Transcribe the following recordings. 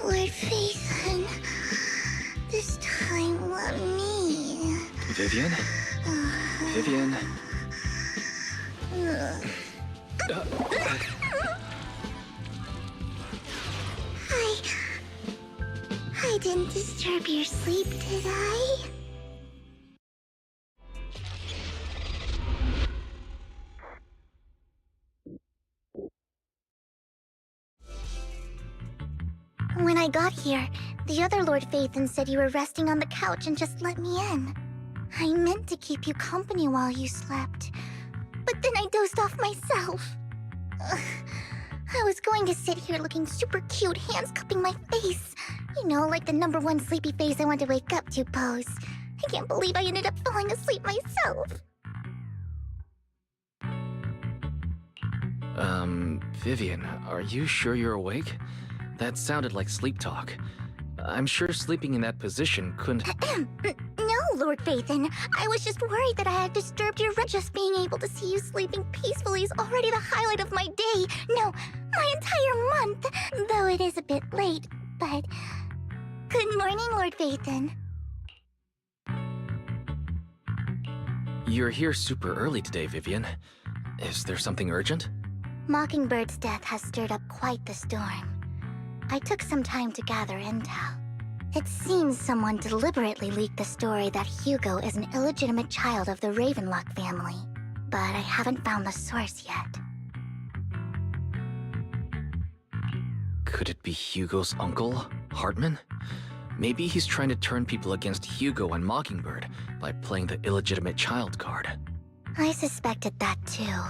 Lord Phaethon, this time let me. Vivian? Vivian? I didn't disturb your sleep, did I? When I got here, the other Lord Phaethon said you were resting on the couch and just let me in. I meant to keep you company while you slept, but then I dozed off myself. I was going to sit here looking super cute, hands cupping my face. You know, like the #1 sleepy face I want to wake up to pose. I can't believe I ended up falling asleep myself. Vivian, are you sure you're awake? That sounded like sleep talk. I'm sure sleeping in that position couldn't— No, Lord Phaethon. I was just worried that I had disturbed your rest. Just being able to see you sleeping peacefully is already the highlight of my day. No, my entire month. Though it is a bit late, but... Good morning, Lord Phaethon. You're here super early today, Vivian. Is there something urgent? Mockingbird's death has stirred up quite the storm. I took some time to gather intel. It seems someone deliberately leaked the story that Hugo is an illegitimate child of the Ravenlock family, but I haven't found the source yet. Could it be Hugo's uncle, Hartman? Maybe he's trying to turn people against Hugo and Mockingbird by playing the illegitimate child card. I suspected that too.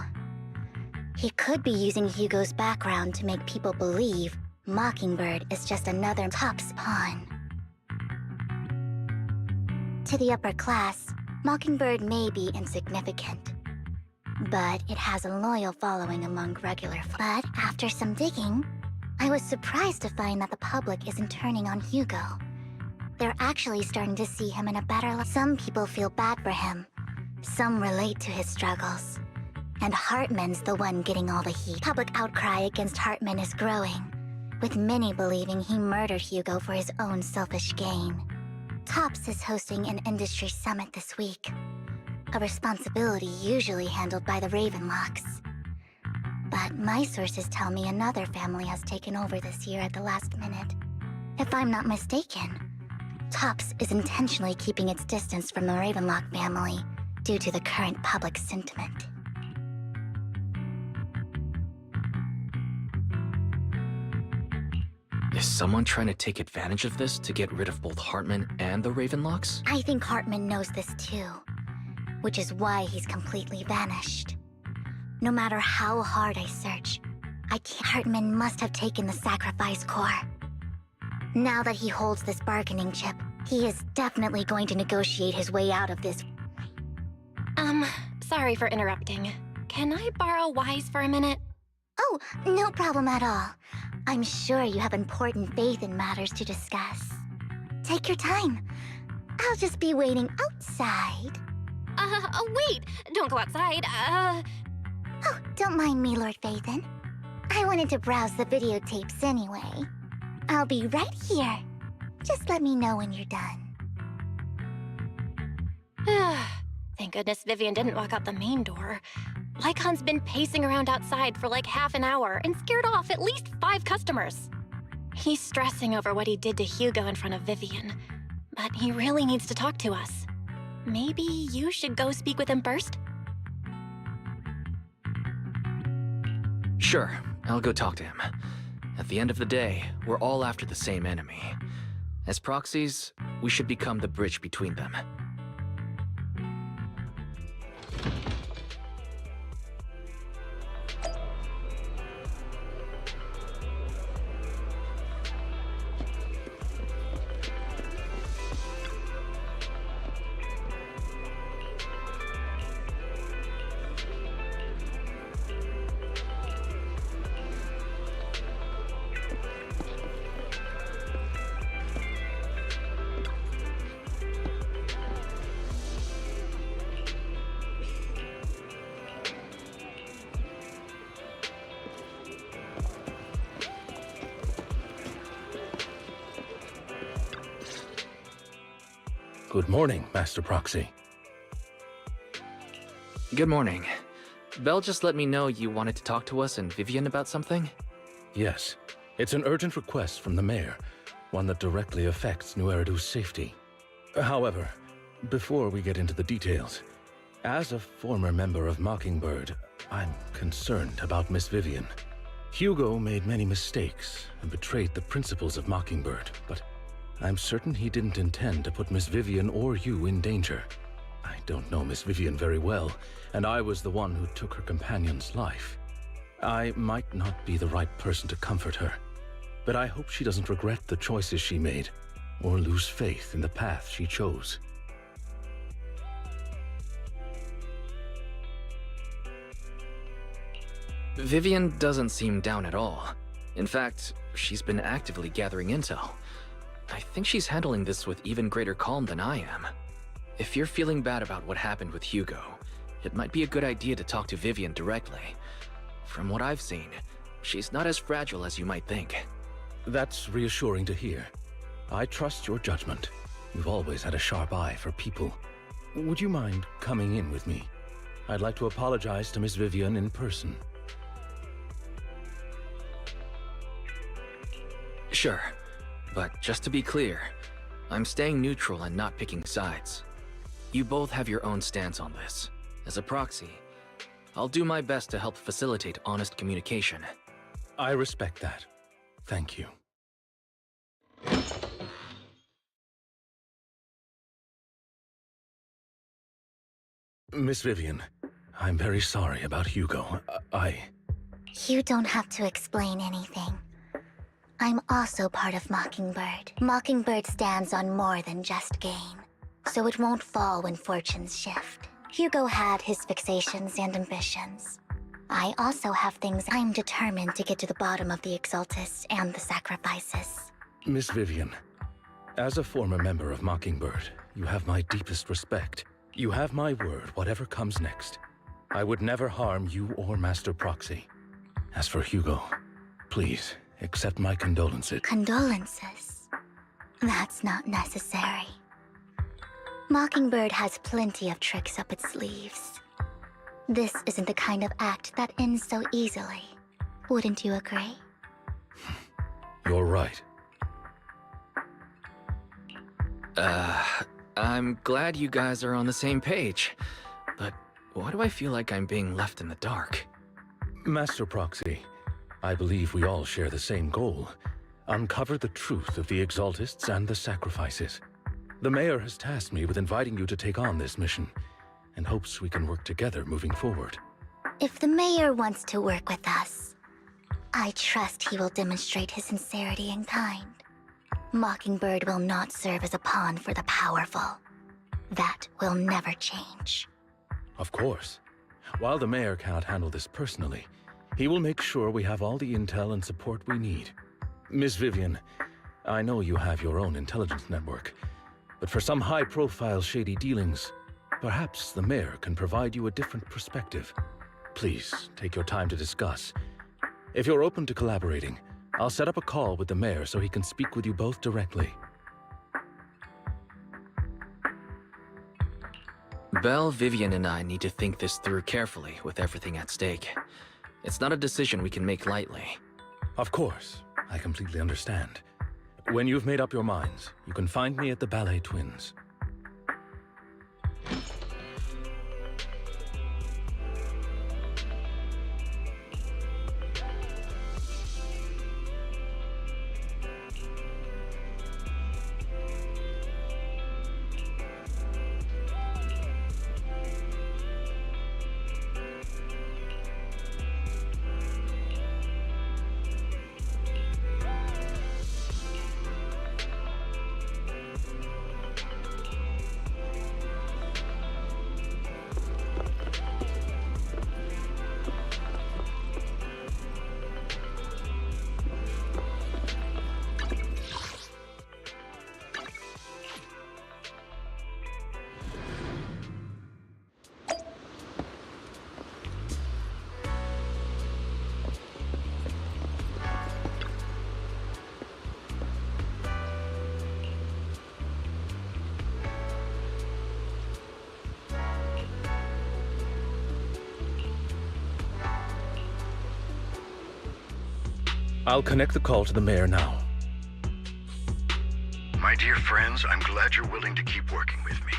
He could be using Hugo's background to make people believe Mockingbird is just another Top's pawn. To the upper class, Mockingbird may be insignificant, but it has a loyal following among regular folk. But after some digging, I was surprised to find that the public isn't turning on Hugo. They're actually starting to see him in a better light. Some people feel bad for him. Some relate to his struggles. And Hartman's the one getting all the heat. Public outcry against Hartman is growing, with many believing he murdered Hugo for his own selfish gain. Tops is hosting an industry summit this week, a responsibility usually handled by the Ravenlocks. But my sources tell me another family has taken over this year at the last minute. If I'm not mistaken, Tops is intentionally keeping its distance from the Ravenlock family due to the current public sentiment. Is someone trying to take advantage of this to get rid of both Hartman and the Ravenlocks? I think Hartman knows this too, which is why he's completely vanished. No matter how hard I search, I can't. Hartman must have taken the sacrifice core. Now that he holds this bargaining chip, he is definitely going to negotiate his way out of this. Sorry for interrupting. Can I borrow Wise for a minute? Oh, no problem at all. I'm sure you have important faith in matters to discuss. Take your time. I'll just be waiting outside. Wait! Don't go outside. Oh, don't mind me, Lord Phaethon. I wanted to browse the videotapes anyway. I'll be right here. Just let me know when you're done. Thank goodness Vivian didn't walk out the main door. Lycon's been pacing around outside for like half an hour and scared off at least 5 customers. He's stressing over what he did to Hugo in front of Vivian, but he really needs to talk to us. Maybe you should go speak with him first? Sure, I'll go talk to him. At the end of the day, we're all after the same enemy. As proxies, we should become the bridge between them. Good morning, Master Proxy. Good morning. Belle just let me know you wanted to talk to us and Vivian about something? Yes, it's an urgent request from the mayor, one that directly affects New Eridu's safety. However, before we get into the details, as a former member of Mockingbird, I'm concerned about Miss Vivian. Hugo made many mistakes and betrayed the principles of Mockingbird, but I'm certain he didn't intend to put Miss Vivian or you in danger. I don't know Miss Vivian very well, and I was the one who took her companion's life. I might not be the right person to comfort her, but I hope she doesn't regret the choices she made, or lose faith in the path she chose. Vivian doesn't seem down at all. In fact, she's been actively gathering intel. I think she's handling this with even greater calm than I am. If you're feeling bad about what happened with Hugo, it might be a good idea to talk to Vivian directly. From what I've seen, she's not as fragile as you might think. That's reassuring to hear. I trust your judgment. You've always had a sharp eye for people. Would you mind coming in with me? I'd like to apologize to Miss Vivian in person. Sure. But just to be clear, I'm staying neutral and not picking sides. You both have your own stance on this. As a proxy, I'll do my best to help facilitate honest communication. I respect that. Thank you. Miss Vivian, I'm very sorry about Hugo. You don't have to explain anything. I'm also part of Mockingbird. Mockingbird stands on more than just gain, so it won't fall when fortunes shift. Hugo had his fixations and ambitions. I also have things I'm determined to get to the bottom of the Exaltists and the sacrifices. Miss Vivian, as a former member of Mockingbird, you have my deepest respect. You have my word, whatever comes next. I would never harm you or Master Proxy. As for Hugo, please, accept my condolences. Condolences? That's not necessary. Mockingbird has plenty of tricks up its sleeves. This isn't the kind of act that ends so easily. Wouldn't you agree? You're right. I'm glad you guys are on the same page, but why do I feel like I'm being left in the dark? Master Proxy, I believe we all share the same goal. Uncover the truth of the Exaltists and the sacrifices. The mayor has tasked me with inviting you to take on this mission, and hopes we can work together moving forward. If the mayor wants to work with us, I trust he will demonstrate his sincerity in kind. Mockingbird will not serve as a pawn for the powerful. That will never change. Of course. While the mayor cannot handle this personally, he will make sure we have all the intel and support we need. Miss Vivian, I know you have your own intelligence network. But for some high-profile shady dealings, perhaps the mayor can provide you a different perspective. Please, take your time to discuss. If you're open to collaborating, I'll set up a call with the mayor so he can speak with you both directly. Belle, Vivian, and I need to think this through carefully with everything at stake. It's not a decision we can make lightly. Of course, I completely understand. When you've made up your minds, you can find me at the Ballet Twins. I'll connect the call to the mayor now. My dear friends, I'm glad you're willing to keep working with me.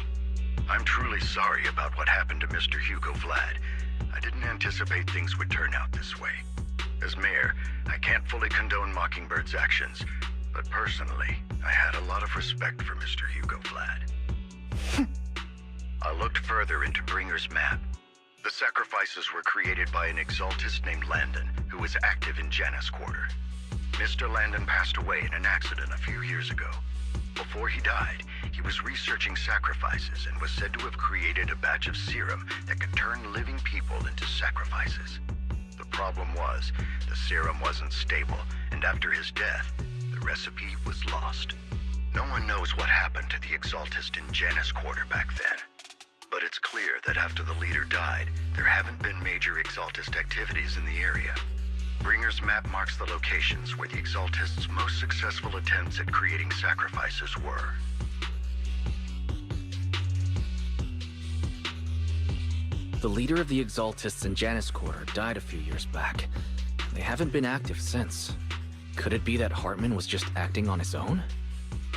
I'm truly sorry about what happened to Mr. Hugo Vlad. I didn't anticipate things would turn out this way. As mayor, I can't fully condone Mockingbird's actions, but personally, I had a lot of respect for Mr. Hugo Vlad. I looked further into Bringer's map. The sacrifices were created by an exaltist named Landon, who was active in Janus Quarter. Mr. Landon passed away in an accident a few years ago. Before he died, he was researching sacrifices and was said to have created a batch of serum that could turn living people into sacrifices. The problem was, the serum wasn't stable, and after his death, the recipe was lost. No one knows what happened to the exaltist in Janus Quarter back then. But it's clear that after the leader died, there haven't been major exaltist activities in the area. Bringer's map marks the locations where the exaltists' most successful attempts at creating sacrifices were. The leader of the exaltists in Janus Quarter died a few years back. They haven't been active since. Could it be that Hartman was just acting on his own?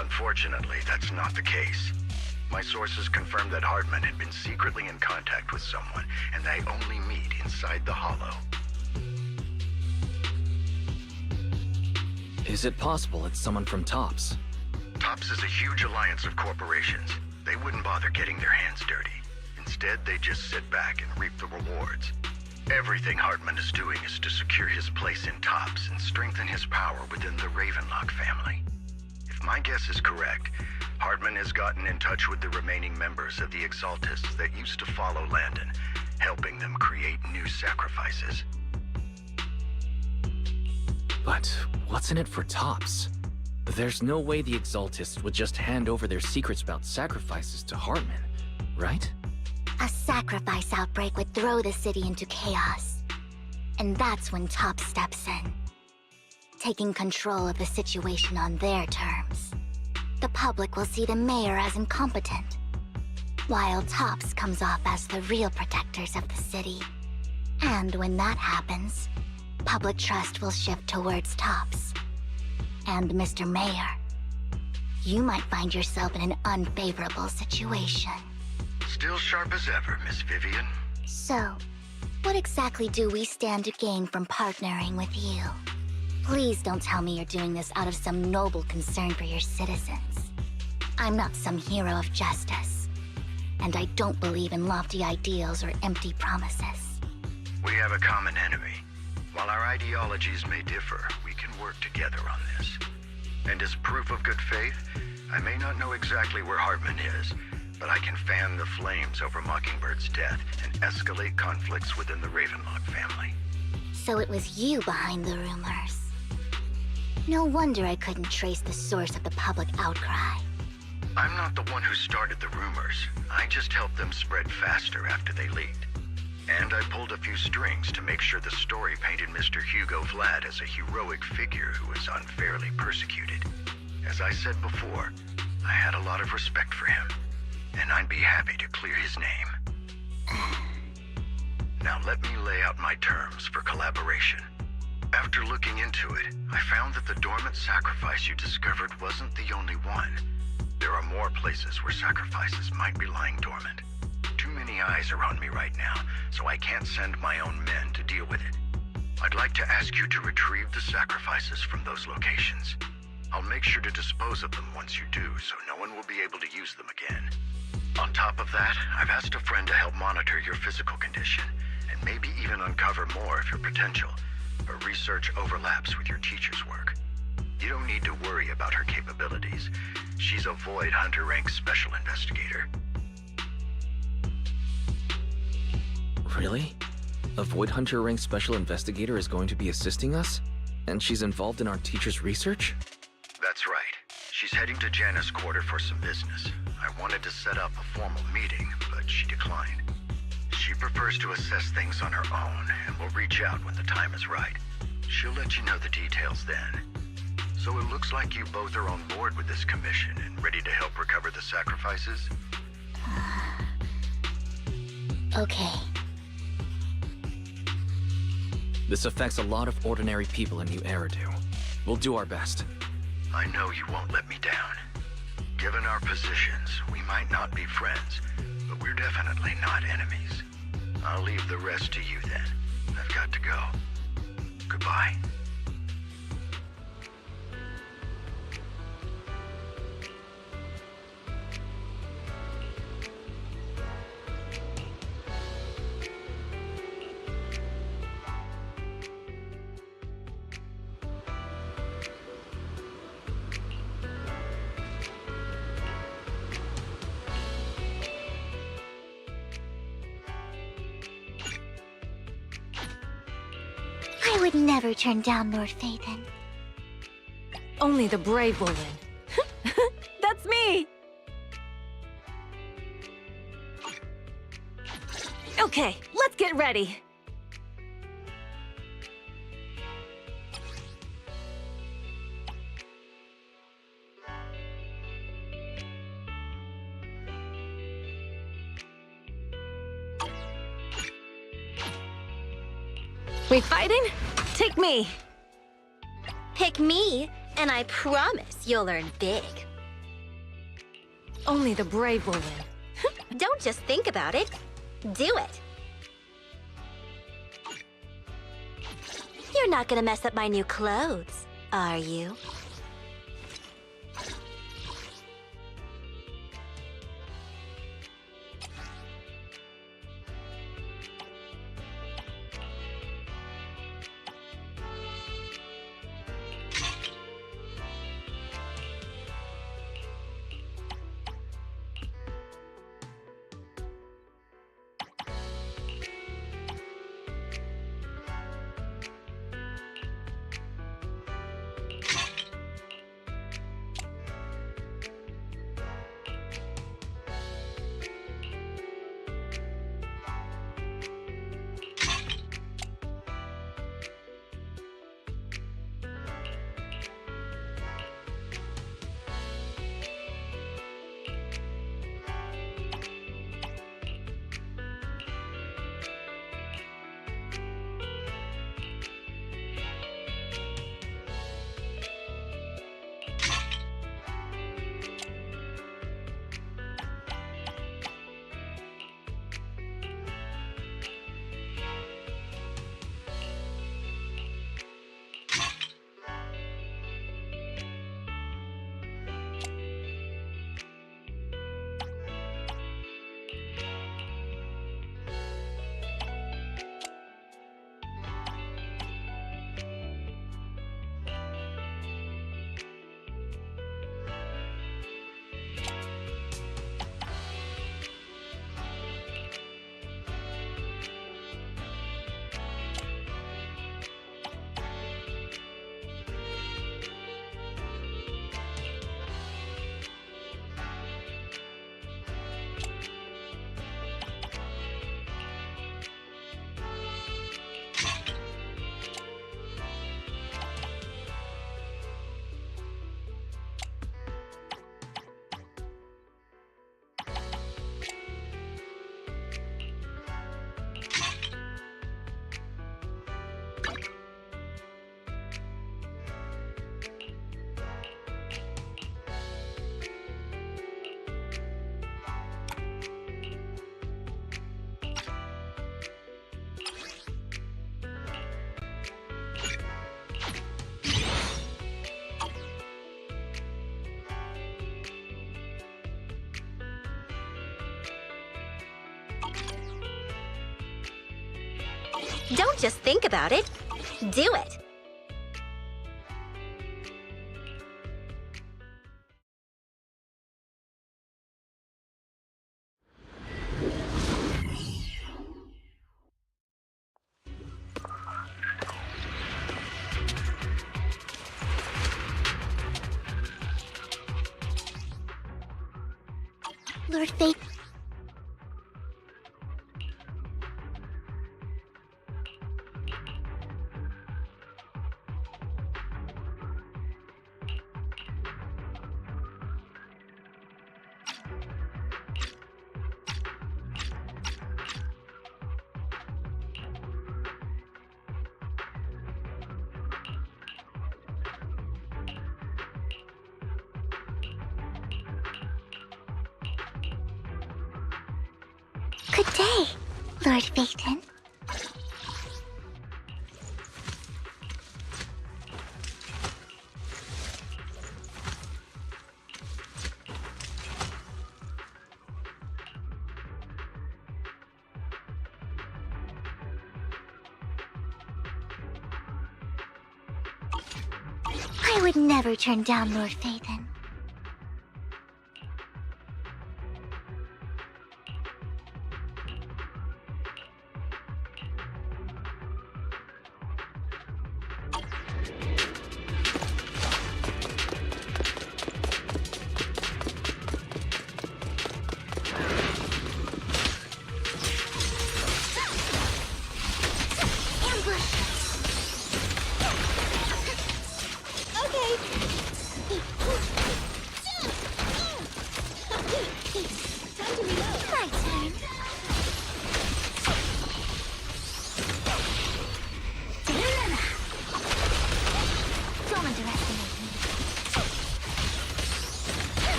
Unfortunately, that's not the case. My sources confirmed that Hartman had been secretly in contact with someone, and they only meet inside the Hollow. Is it possible it's someone from TOPS? TOPS is a huge alliance of corporations. They wouldn't bother getting their hands dirty. Instead, they just sit back and reap the rewards. Everything Hartman is doing is to secure his place in TOPS and strengthen his power within the Ravenlock family. If my guess is correct, Hartman has gotten in touch with the remaining members of the Exaltists that used to follow Landon, helping them create new sacrifices. But what's in it for TOPS? There's no way the Exaltists would just hand over their secrets about sacrifices to Hartman, right? A sacrifice outbreak would throw the city into chaos. And that's when TOPS steps in, taking control of the situation on their terms. The public will see the mayor as incompetent, while TOPS comes off as the real protectors of the city. And when that happens, public trust will shift towards TOPS. And Mr. Mayor, you might find yourself in an unfavorable situation. Still sharp as ever, Miss Vivian. So, what exactly do we stand to gain from partnering with you? Please don't tell me you're doing this out of some noble concern for your citizens. I'm not some hero of justice, and I don't believe in lofty ideals or empty promises. We have a common enemy. While our ideologies may differ, we can work together on this. And as proof of good faith, I may not know exactly where Hartman is, but I can fan the flames over Mockingbird's death and escalate conflicts within the Ravenlock family. So it was you behind the rumors. No wonder I couldn't trace the source of the public outcry. I'm not the one who started the rumors. I just helped them spread faster after they leaked. And I pulled a few strings to make sure the story painted Mr. Hugo Vlad as a heroic figure who was unfairly persecuted. As I said before, I had a lot of respect for him, and I'd be happy to clear his name. Now let me lay out my terms for collaboration. After looking into it, I found that the dormant sacrifice you discovered wasn't the only one. There are more places where sacrifices might be lying dormant. Too many eyes are on me right now, so I can't send my own men to deal with it. I'd like to ask you to retrieve the sacrifices from those locations. I'll make sure to dispose of them once you do, so no one will be able to use them again. On top of that, I've asked a friend to help monitor your physical condition, and maybe even uncover more of your potential. Her research overlaps with your teacher's work. You don't need to worry about her capabilities. She's a Void Hunter rank special investigator. Really? A Void Hunter rank special investigator is going to be assisting us? And she's involved in our teacher's research? That's right. She's heading to Janus' quarter for some business. I wanted to set up a formal meeting, but she declined. She prefers to assess things on her own, and will reach out when the time is right. She'll let you know the details then. So it looks like you both are on board with this commission and ready to help recover the sacrifices? Okay. This affects a lot of ordinary people in New Eridu. We'll do our best. I know you won't let me down. Given our positions, we might not be friends, but we're definitely not enemies. I'll leave the rest to you then. I've got to go. Goodbye. I would never turn down Lord Phaethon. Only the brave will win. That's me! Okay, let's get ready. We fighting? Take me! Pick me, and I promise you'll earn big. Only the brave will win. Don't just think about it. Do it. You're not gonna mess up my new clothes, are you? Don't just think about it. Do it. Lord Faith. Good day, Lord Phaethon. I would never turn down Lord Phaethon.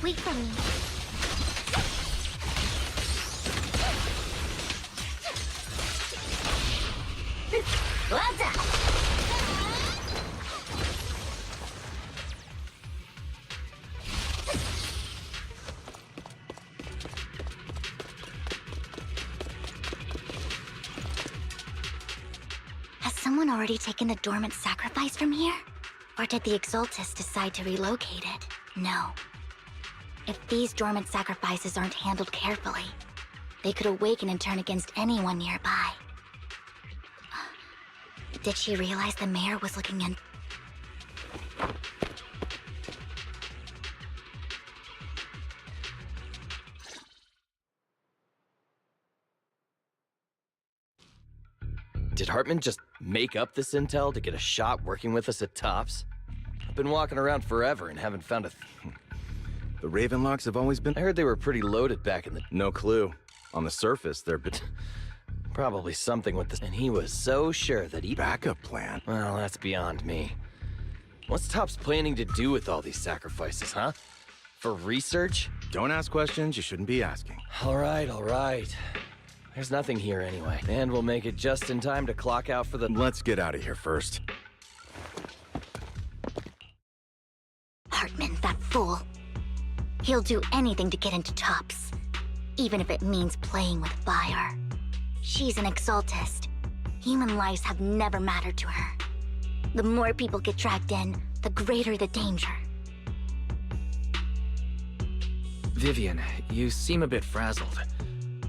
Wait for me. Has someone already taken the dormant sacrifice from here? Or did the Exaltus decide to relocate it? No. If these dormant sacrifices aren't handled carefully, they could awaken and turn against anyone nearby. Did she realize the mayor was looking in? Did Hartman just make up this intel to get a shot working with us at Tops? I've been walking around forever and haven't found a The Ravenlocks have always been... I heard they were pretty loaded back in the... No clue. On the surface, they're... Probably something with this... And he was so sure that he... Backup plan? Well, that's beyond me. What's Tops planning to do with all these sacrifices, huh? For research? Don't ask questions you shouldn't be asking. All right. There's nothing here anyway. And we'll make it just in time to clock out for the... Let's get out of here first. Hartman, that fool. He'll do anything to get into Tops, even if it means playing with fire. She's an Exaltist. Human lives have never mattered to her. The more people get dragged in, the greater the danger. Vivian, you seem a bit frazzled.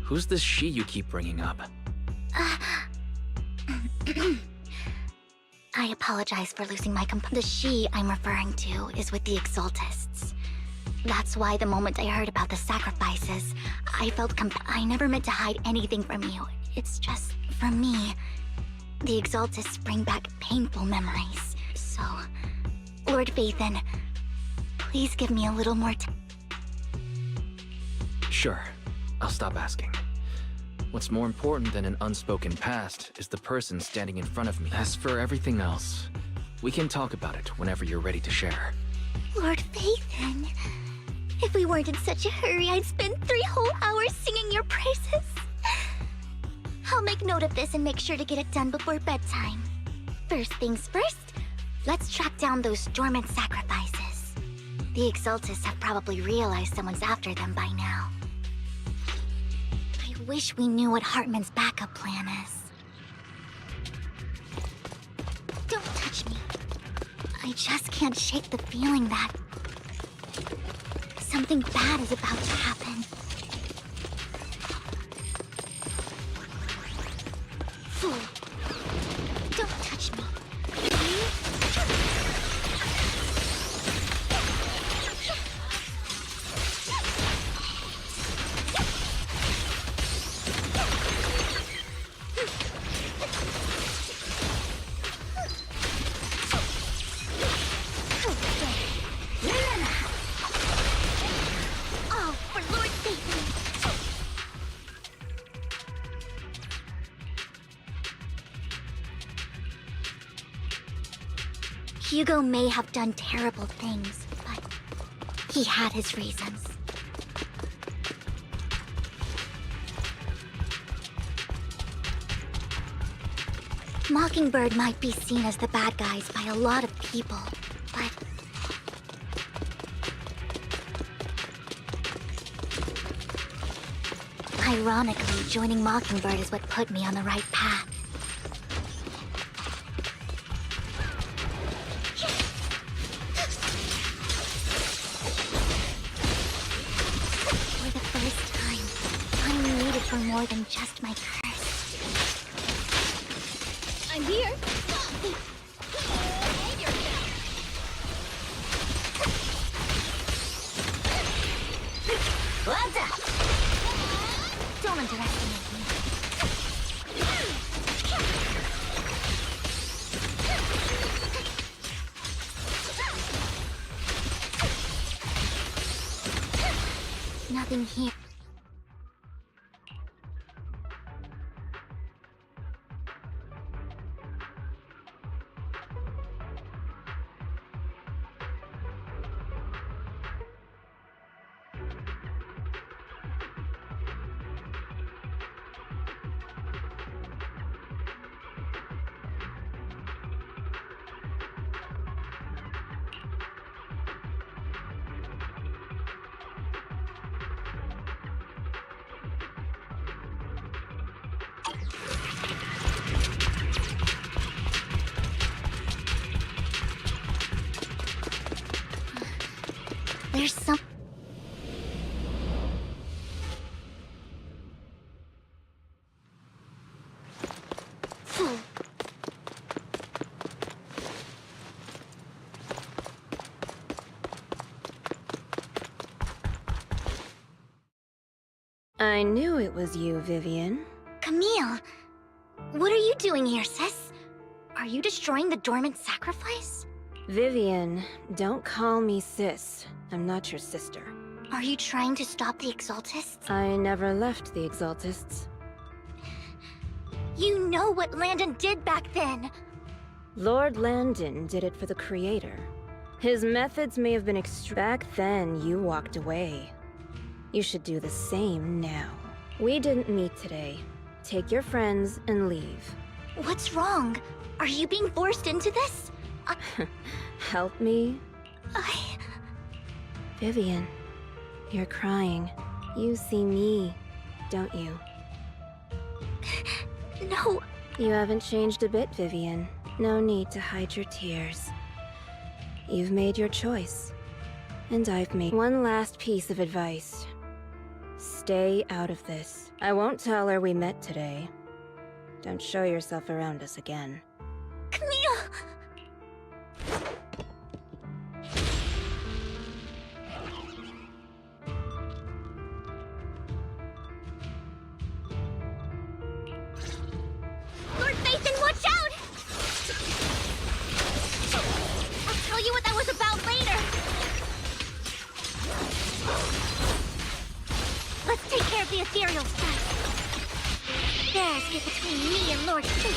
Who's this she you keep bringing up? I apologize for losing my The she I'm referring to is with the Exaltists. That's why the moment I heard about the sacrifices, I felt I never meant to hide anything from you. It's just, for me, the Exaltists bring back painful memories. So, Lord Phaethon, please give me a little more time. Sure, I'll stop asking. What's more important than an unspoken past is the person standing in front of me. As for everything else, we can talk about it whenever you're ready to share. Lord Phaethon, if we weren't in such a hurry, I'd spend 3 whole hours singing your praises. I'll make note of this and make sure to get it done before bedtime. First things first, let's track down those dormant sacrifices. The Exaltists have probably realized someone's after them by now. I wish we knew what Hartman's backup plan is. I just can't shake the feeling that something bad is about to happen. Fool. Don't touch me. Oh, for Lord's sake. Hugo may have done terrible things, but he had his reasons. Mockingbird might be seen as the bad guys by a lot of people, but ironically, joining Mockingbird is what put me on the right path. For the first time, I'm needed for more than just my curse. I'm here. What's up? Don't underestimate me. Nothing here. There's some... Fool. I knew it was you, Vivian. Camille, what are you doing here, sis? Are you destroying the dormant sacrifice? Vivian, don't call me sis. I'm not your sister. Are you trying to stop the Exaltists? I never left the Exaltists. You know what Landon did back then! Lord Landon did it for the Creator. His methods may have been back then you walked away. You should do the same now. We didn't meet today. Take your friends and leave. What's wrong? Are you being forced into this? Help me? Vivian, you're crying. You see me, don't you? No. You haven't changed a bit, Vivian. No need to hide your tears. You've made your choice. And I've made one last piece of advice. Stay out of this. I won't tell her we met today. Don't show yourself around us again. Camille! Lord Nathan, watch out! I'll tell you what that was about later. Let's take care of the ethereals first. There's get between me and Lord Nathan.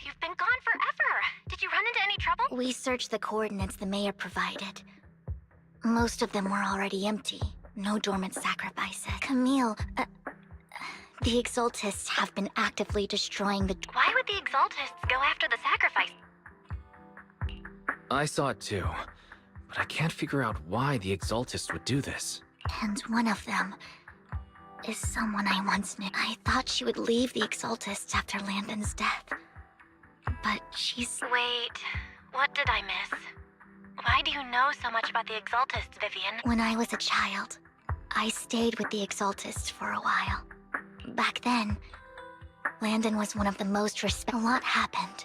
you've been gone forever. Did you run into any trouble? We searched the coordinates the mayor provided. Most of them were already empty. No dormant sacrifices. Camille, the Exaltists have been actively destroying the... Why would the Exaltists go after the sacrifice? I saw it too, but I can't figure out why the Exaltists would do this. And one of them is someone I once knew. I thought she would leave the Exaltists after Landon's death. But she's... Wait, what did I miss? Why do you know so much about the Exaltists, Vivian? When I was a child, I stayed with the Exaltists for a while. Back then, Landon was one of the most A lot happened.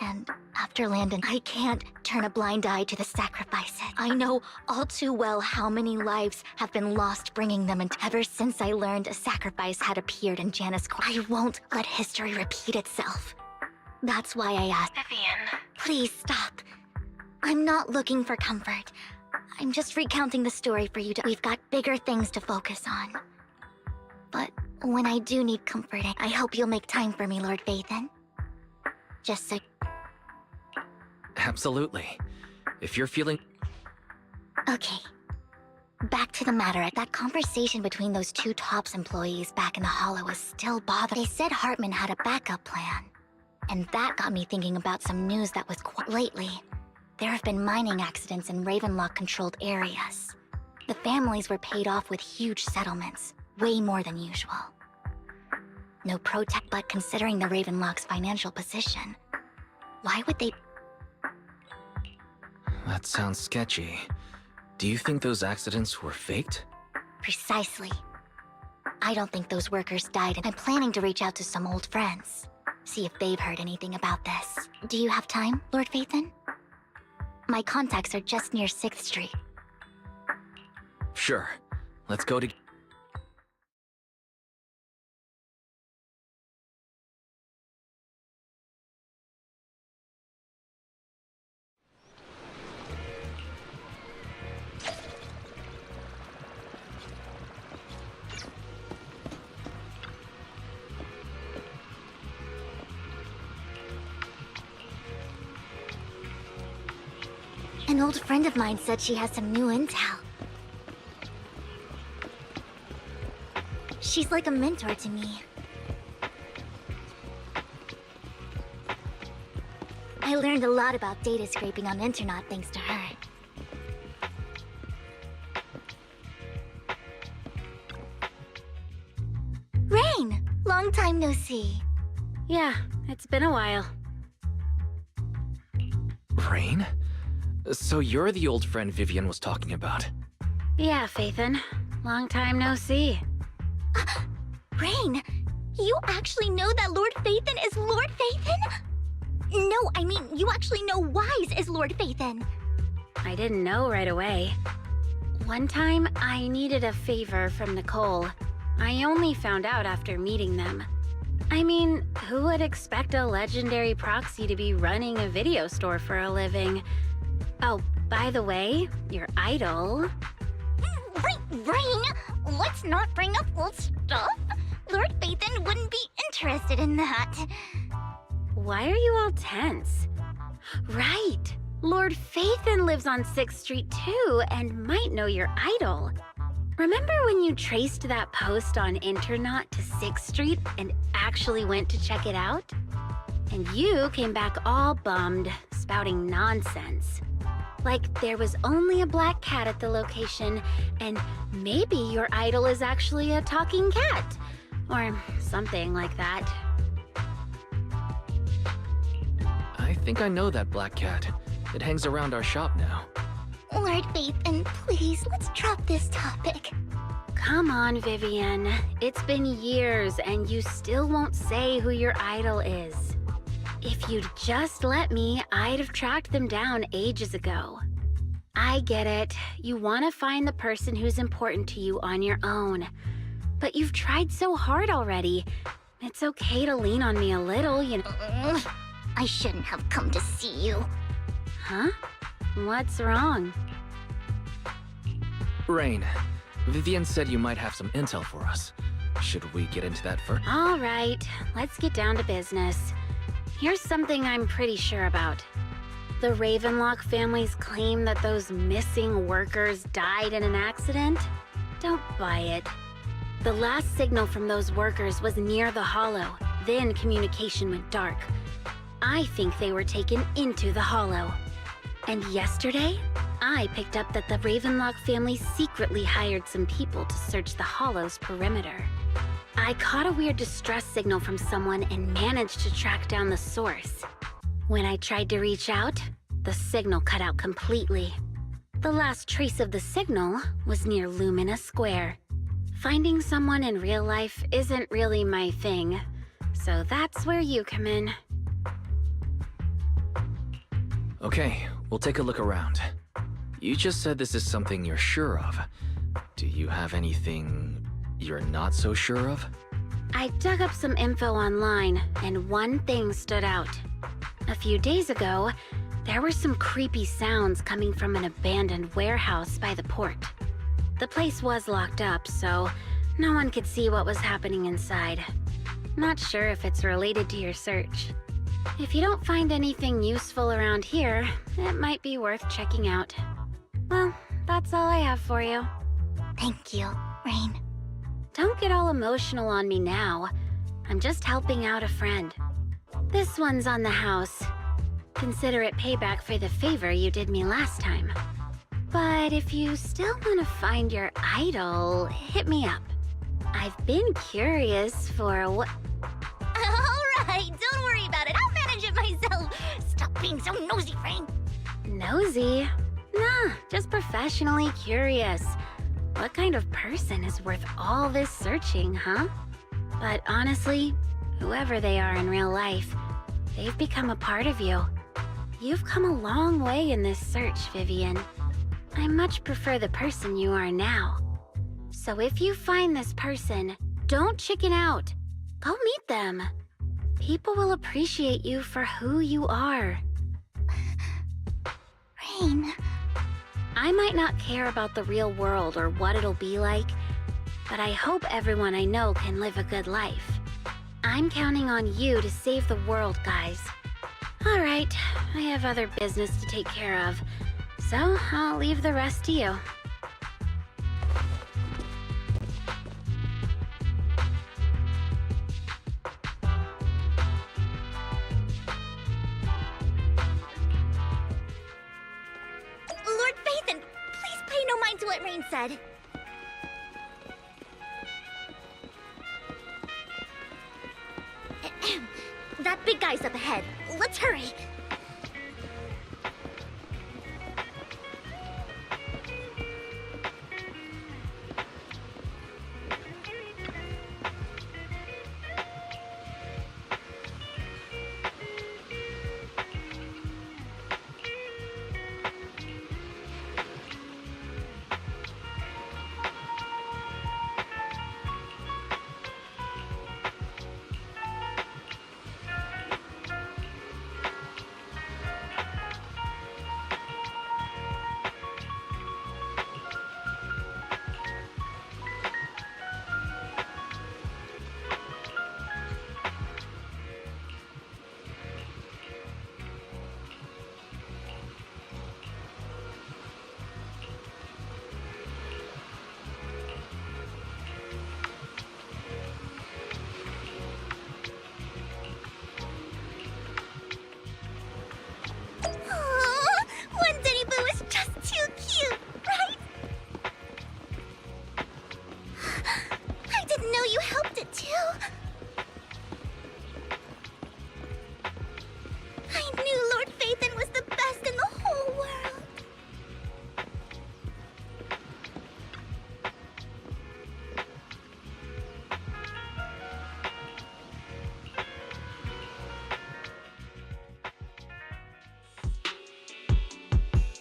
And after Landon, I can't turn a blind eye to the sacrifices. I know all too well how many lives have been lost bringing them in. Ever since I learned a sacrifice had appeared in Janus' court, I won't let history repeat itself. That's why I asked. Vivian. Please stop. I'm not looking for comfort. I'm just recounting the story for you to... We've got bigger things to focus on. But when I do need comforting, I hope you'll make time for me, Lord Vathan. Just so... Absolutely. If you're feeling... Okay. Back to the matter. That conversation between those two TOPS employees back in the Hollow was still bothering. They said Hartman had a backup plan. And that got me thinking about some news that was lately. There have been mining accidents in Ravenlock-controlled areas. The families were paid off with huge settlements, way more than usual. No protest, but considering the Ravenlock's financial position, why would they... That sounds sketchy. Do you think those accidents were faked? Precisely. I don't think those workers died, and I'm planning to reach out to some old friends. See if they've heard anything about this. Do you have time, Lord Vathan? My contacts are just near 6th Street. Sure. Let's go to... An old friend of mine said she has some new intel. She's like a mentor to me. I learned a lot about data scraping on Internet thanks to her. Rain! Long time no see. Yeah, it's been a while. Rain? So you're the old friend Vivian was talking about. Yeah, Phaethon. Long time no see. Rain! You actually know that Lord Phaethon is Lord Phaethon? No, I mean, you actually know Wise is Lord Phaethon. I didn't know right away. One time, I needed a favor from Nicole. I only found out after meeting them. I mean, who would expect a legendary proxy to be running a video store for a living? Oh, by the way, your idol... Rain, let's not bring up old stuff. Lord Phaethon wouldn't be interested in that. Why are you all tense? Right! Lord Phaethon lives on 6th Street too, and might know your idol. Remember when you traced that post on Internet to 6th Street and actually went to check it out? And you came back all bummed, spouting nonsense. Like there was only a black cat at the location, and maybe your idol is actually a talking cat. Or something like that. I think I know that black cat. It hangs around our shop now. Lord Phaethon, please, let's drop this topic. Come on, Vivian. It's been years, and you still won't say who your idol is. If you'd just let me, I'd have tracked them down ages ago. I get it. You want to find the person who's important to you on your own. But you've tried so hard already. It's okay to lean on me a little, you know. I shouldn't have come to see you. Huh? What's wrong? Rain, Vivian said you might have some intel for us. Should we get into that first? All right, let's get down to business. here's something I'm pretty sure about. The Ravenlock family's claim that those missing workers died in an accident? Don't buy it. The last signal from those workers was near the Hollow, then communication went dark. I think they were taken into the Hollow. And yesterday, I picked up that the Ravenlock family secretly hired some people to search the Hollow's perimeter. I caught a weird distress signal from someone and managed to track down the source. When I tried to reach out, the signal cut out completely. The last trace of the signal was near Lumina Square. Finding someone in real life isn't really my thing, so that's where you come in. Okay, we'll take a look around. You just said this is something you're sure of. Do you have anything you're not so sure of? I dug up some info online, and one thing stood out. A few days ago, there were some creepy sounds coming from an abandoned warehouse by the port. The place was locked up, so no one could see what was happening inside. Not sure if it's related to your search. If you don't find anything useful around here, it might be worth checking out. Well, that's all I have for you. Thank you, Rain. Don't get all emotional on me now. I'm just helping out a friend. This one's on the house. Consider it payback for the favor you did me last time. But if you still want to find your idol, hit me up. I've been curious for what... Alright, don't worry about it. I'll manage it myself. Stop being so nosy, Rain. Nosy? Nah, just professionally curious. What kind of person is worth all this searching, huh? But honestly, whoever they are in real life, they've become a part of you. You've come a long way in this search, Vivian. I much prefer the person you are now. So if you find this person, don't chicken out. Go meet them. People will appreciate you for who you are. Rain. I might not care about the real world or what it'll be like, but I hope everyone I know can live a good life. I'm counting on you to save the world, guys. All right, I have other business to take care of, so I'll leave the rest to you. Lord Phaethon, please pay no mind to what Rain said. That big guy's up ahead. Let's hurry.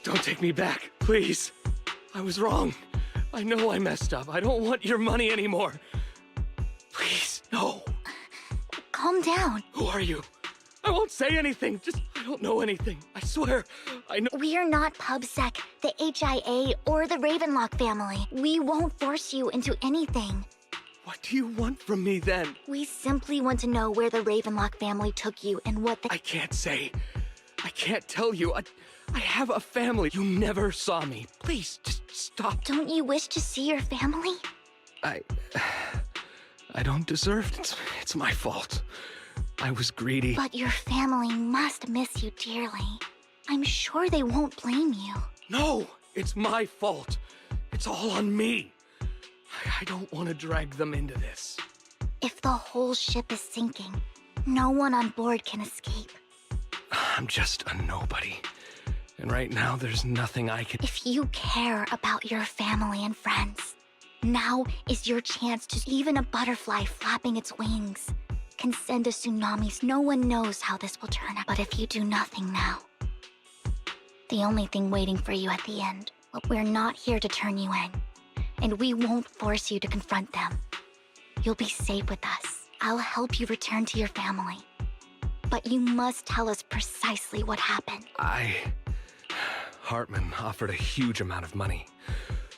Don't take me back, please. I was wrong. I know I messed up. I don't want your money anymore. Please, no. Calm down. Who are you? I won't say anything. I don't know anything. I swear, I know. We're not PubSec, the HIA, or the Ravenlock family. We won't force you into anything. What do you want from me then? We simply want to know where the Ravenlock family took you and what the— I can't say. I can't tell you. I have a family. You never saw me. Please, just stop. Don't you wish to see your family? I don't deserve it. It's my fault. I was greedy. But your family must miss you dearly. I'm sure they won't blame you. No, it's my fault. It's all on me. I don't want to drag them into this. If the whole ship is sinking, no one on board can escape. I'm just a nobody. And right now, there's nothing I can— If you care about your family and friends, now is your chance to— Even a butterfly flapping its wings can send a tsunami. No one knows how this will turn out. But if you do nothing now, the only thing waiting for you at the end— We're not here to turn you in, and we won't force you to confront them. You'll be safe with us. I'll help you return to your family. But you must tell us precisely what happened. Hartman offered a huge amount of money,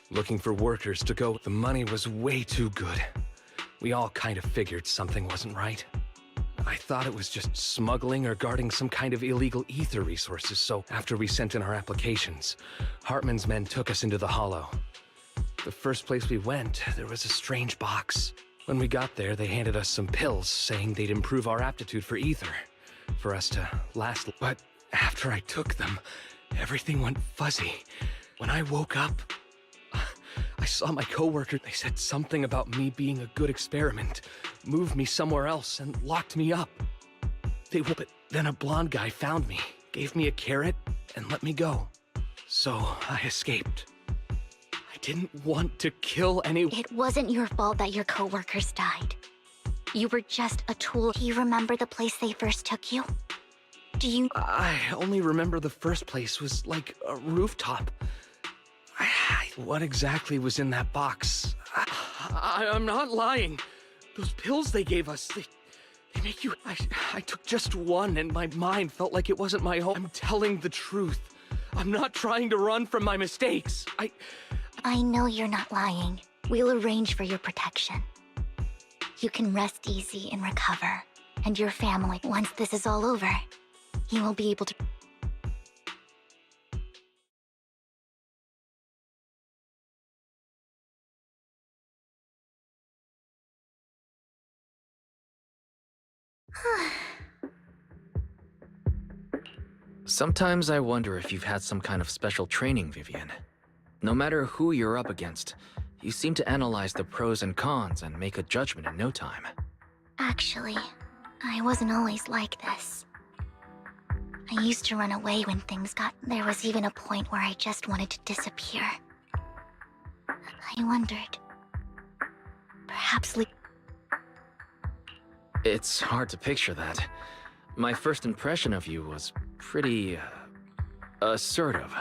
looking for workers to go. The money was way too good. We all kind of figured something wasn't right. I thought it was just smuggling or guarding some kind of illegal ether resources, so after we sent in our applications, Hartman's men took us into the Hollow. The first place we went, there was a strange box. When we got there, they handed us some pills, saying they'd improve our aptitude for ether, for us to last. But after I took them, everything went fuzzy. When I woke up, I saw my coworker. They said something about me being a good experiment, moved me somewhere else, and locked me up. But then a blonde guy found me, gave me a carrot, and let me go. So I escaped. I didn't want to kill anyone. It wasn't your fault that your coworkers died. You were just a tool. Do you remember the place they first took you? Do you— I only remember the first place was like a rooftop. What exactly was in that box? I'm not lying. Those pills they gave us, they make you— I took just one and my mind felt like it wasn't my home. I'm telling the truth. I'm not trying to run from my mistakes. I know you're not lying. We'll arrange for your protection. You can rest easy and recover. And your family, once this is all over, you will be able to— Sometimes I wonder if you've had some kind of special training, Vivian. No matter who you're up against, you seem to analyze the pros and cons and make a judgment in no time. Actually, I wasn't always like this. I used to run away when things got— There was even a point where I just wanted to disappear. I wondered, perhaps It's hard to picture that. My first impression of you was pretty assertive.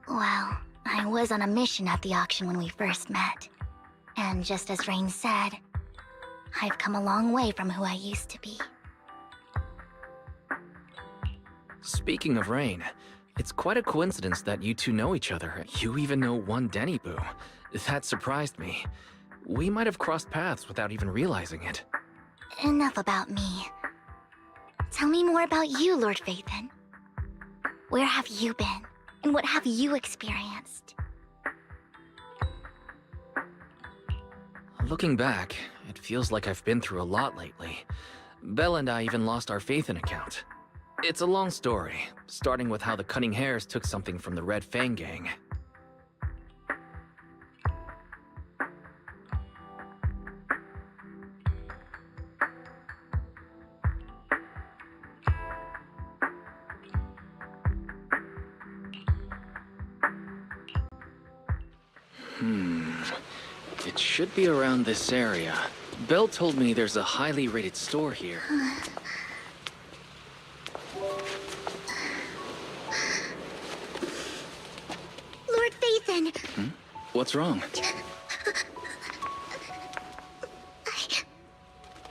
Well, I was on a mission at the auction when we first met. And just as Rain said, I've come a long way from who I used to be. Speaking of Rain, it's quite a coincidence that you two know each other. You even know one Denny Boo. That surprised me. We might have crossed paths without even realizing it. Enough about me. Tell me more about you, Lord Phaethon. Where have you been? And what have you experienced? Looking back, it feels like I've been through a lot lately. Belle and I even lost our Phaethon account. It's a long story, starting with how the Cunning Hares took something from the Red Fang gang. It should be around this area. Belle told me there's a highly rated store here. Lord Phaethon! What's wrong?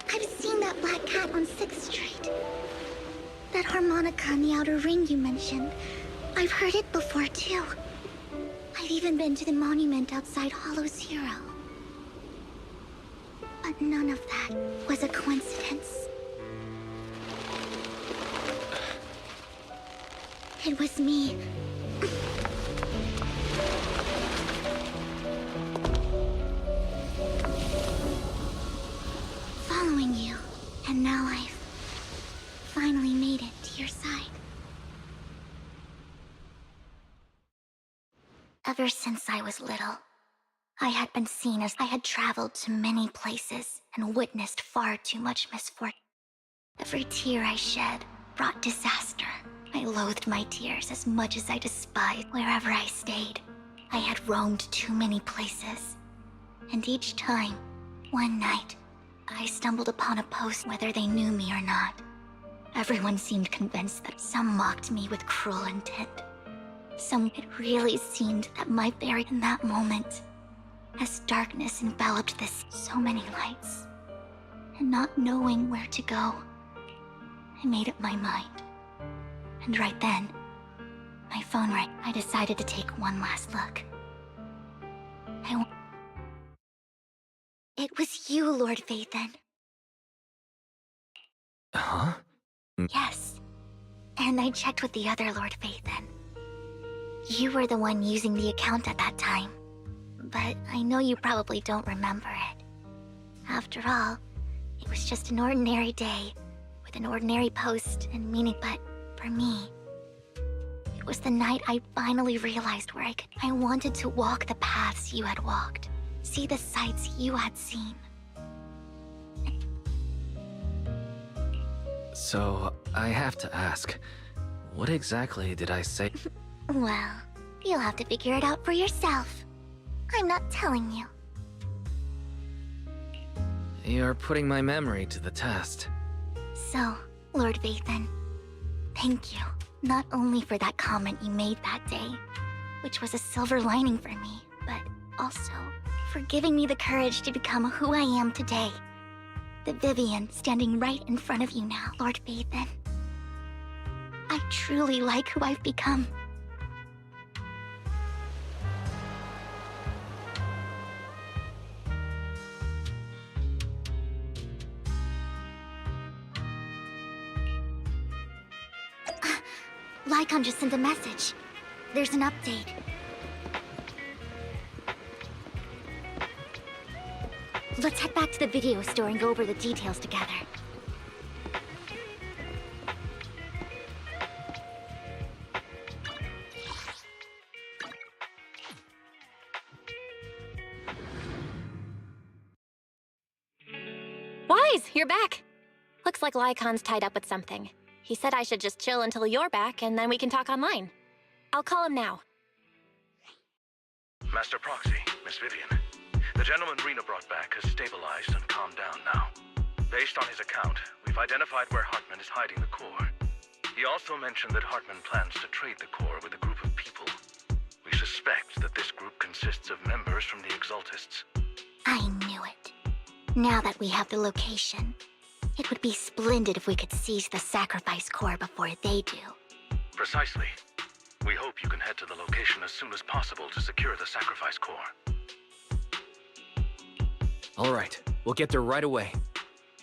I've seen that black cat on 6th Street. That harmonica in the outer ring you mentioned. I've heard it before, too. I've even been to the monument outside Hollow Zero. But none of that was a coincidence. It was me. Following you, and now I've finally made it to your side. Ever since I was little, I had been seen as I had traveled to many places and witnessed far too much misfortune. Every tear I shed brought disaster. I loathed my tears as much as I despised wherever I stayed. I had roamed too many places, and each time, one night, I stumbled upon a post whether they knew me or not. Everyone seemed convinced that some mocked me with cruel intent. It really seemed that my very in that moment, as darkness enveloped this so many lights, and not knowing where to go, I made up my mind. And right then, my phone rang. I decided to take one last look. It was you, Lord Vathan. Huh? Yes. And I checked with the other Lord Vathan. You were the one using the account at that time. But I know you probably don't remember it. After all, it was just an ordinary day, with an ordinary post and meaning. But for me, it was the night I finally realized where I wanted to walk the paths you had walked, see the sights you had seen. So, I have to ask, what exactly did I say? Well, you'll have to figure it out for yourself. I'm not telling you. You're putting my memory to the test. So, Lord Vathan, thank you. Not only for that comment you made that day, which was a silver lining for me, but also for giving me the courage to become who I am today. The Vivian standing right in front of you now, Lord Vathan. I truly like who I've become. Lycon just sent a message. There's an update. Let's head back to the video store and go over the details together. Wise, you're back. Looks like Lycon's tied up with something. He said I should just chill until you're back, and then we can talk online. I'll call him now. Master Proxy, Miss Vivian. The gentleman Rena brought back has stabilized and calmed down now. Based on his account, we've identified where Hartman is hiding the core. He also mentioned that Hartman plans to trade the core with a group of people. We suspect that this group consists of members from the Exaltists. I knew it. Now that we have the location, it would be splendid if we could seize the sacrifice core before they do. Precisely. We hope you can head to the location as soon as possible to secure the sacrifice core. All right, we'll get there right away.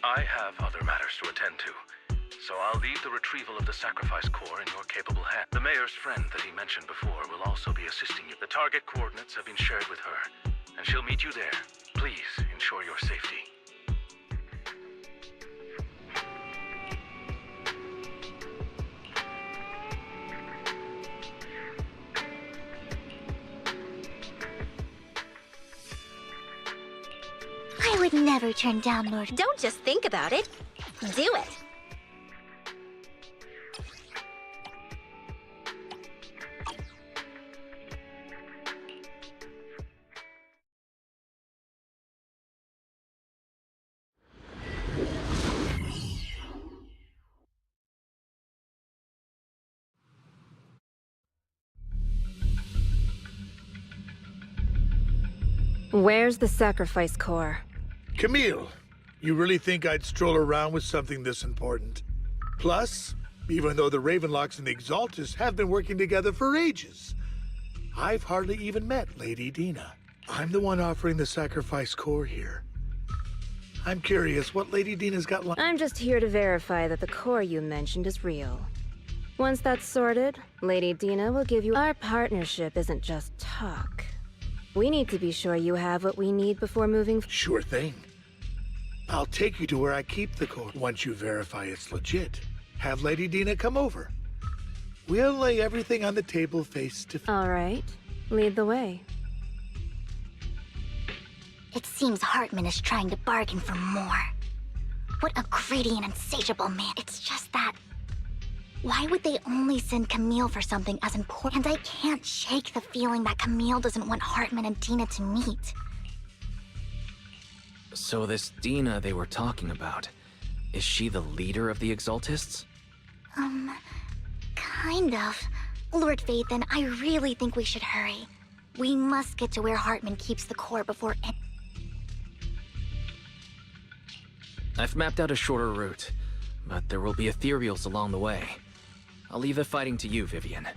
I have other matters to attend to, so I'll leave the retrieval of the sacrifice core in your capable hands. The mayor's friend that he mentioned before will also be assisting you. The target coordinates have been shared with her, and she'll meet you there. Please ensure your safety. I would never turn down Lord. Don't just think about it. Do it. Where's the sacrifice core? Camille, you really think I'd stroll around with something this important? Plus, even though the Ravenlocks and the Exaltists have been working together for ages, I've hardly even met Lady Dina. I'm the one offering the sacrifice core here. I'm curious, what Lady Dina's got I'm just here to verify that the core you mentioned is real. Once that's sorted, Lady Dina will give you... Our partnership isn't just talk. We need to be sure you have what we need before moving... Sure thing. I'll take you to where I keep the core. Once you verify it's legit, have Lady Dina come over. We'll lay everything on the table face to face. All right. Lead the way. It seems Hartman is trying to bargain for more. What a greedy and insatiable man. It's just that... Why would they only send Camille for something as important? And I can't shake the feeling that Camille doesn't want Hartman and Dina to meet. So this Dina they were talking about, is she the leader of the Exaltists? Kind of. Lord Phaethon, I really think we should hurry. We must get to where Hartman keeps the core before... I've mapped out a shorter route, but there will be ethereals along the way. I'll leave the fighting to you, Vivian.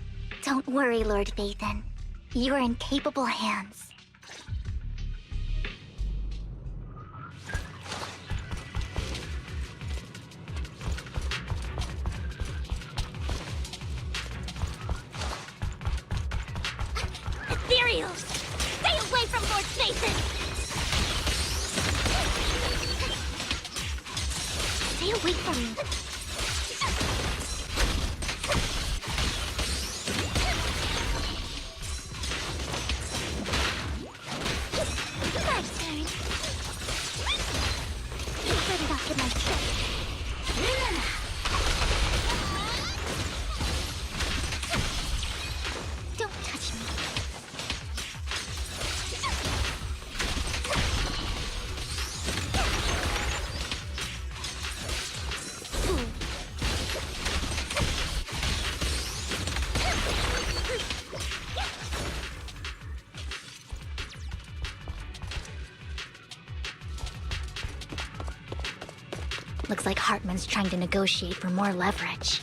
Don't worry, Lord Phaethon. You are in capable hands. Ethereals! Stay away from Lord Phaethon! Stay away from me. My turn. You better not get my trick. Don't touch me. Looks like Hartman's trying to negotiate for more leverage.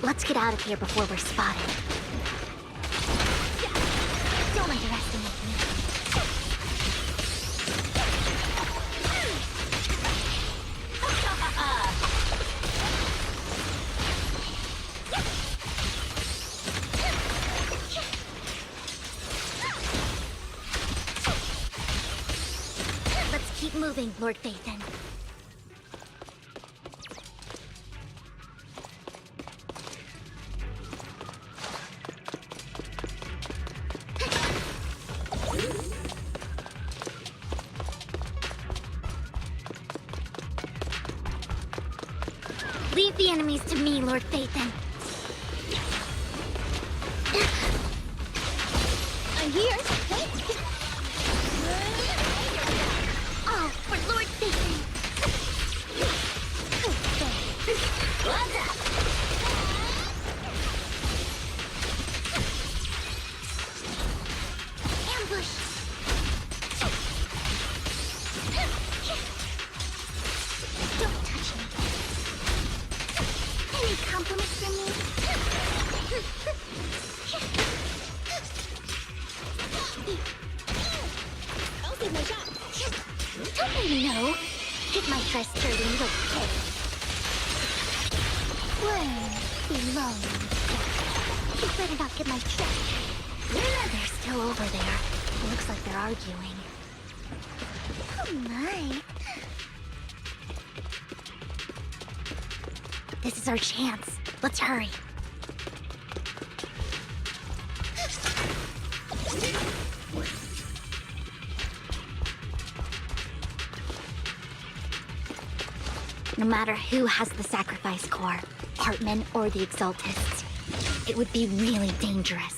Let's get out of here before we're spotted. Don't underestimate me. Let's keep moving, Lord Phaethon. Leave the enemies to me, Lord Phaethon. I'm here. All for Lord Phaethon. Ambush. Don't touch me. Any compliments from me? I'll save my shot. Don't let me know. Get my dress dirty, you don't care. Where belong? You better not get my trick. They're still over there. Looks like they're arguing. Oh my. This is our chance. Let's hurry. No matter who has the sacrifice core, Hartman or the Exaltists, it would be really dangerous.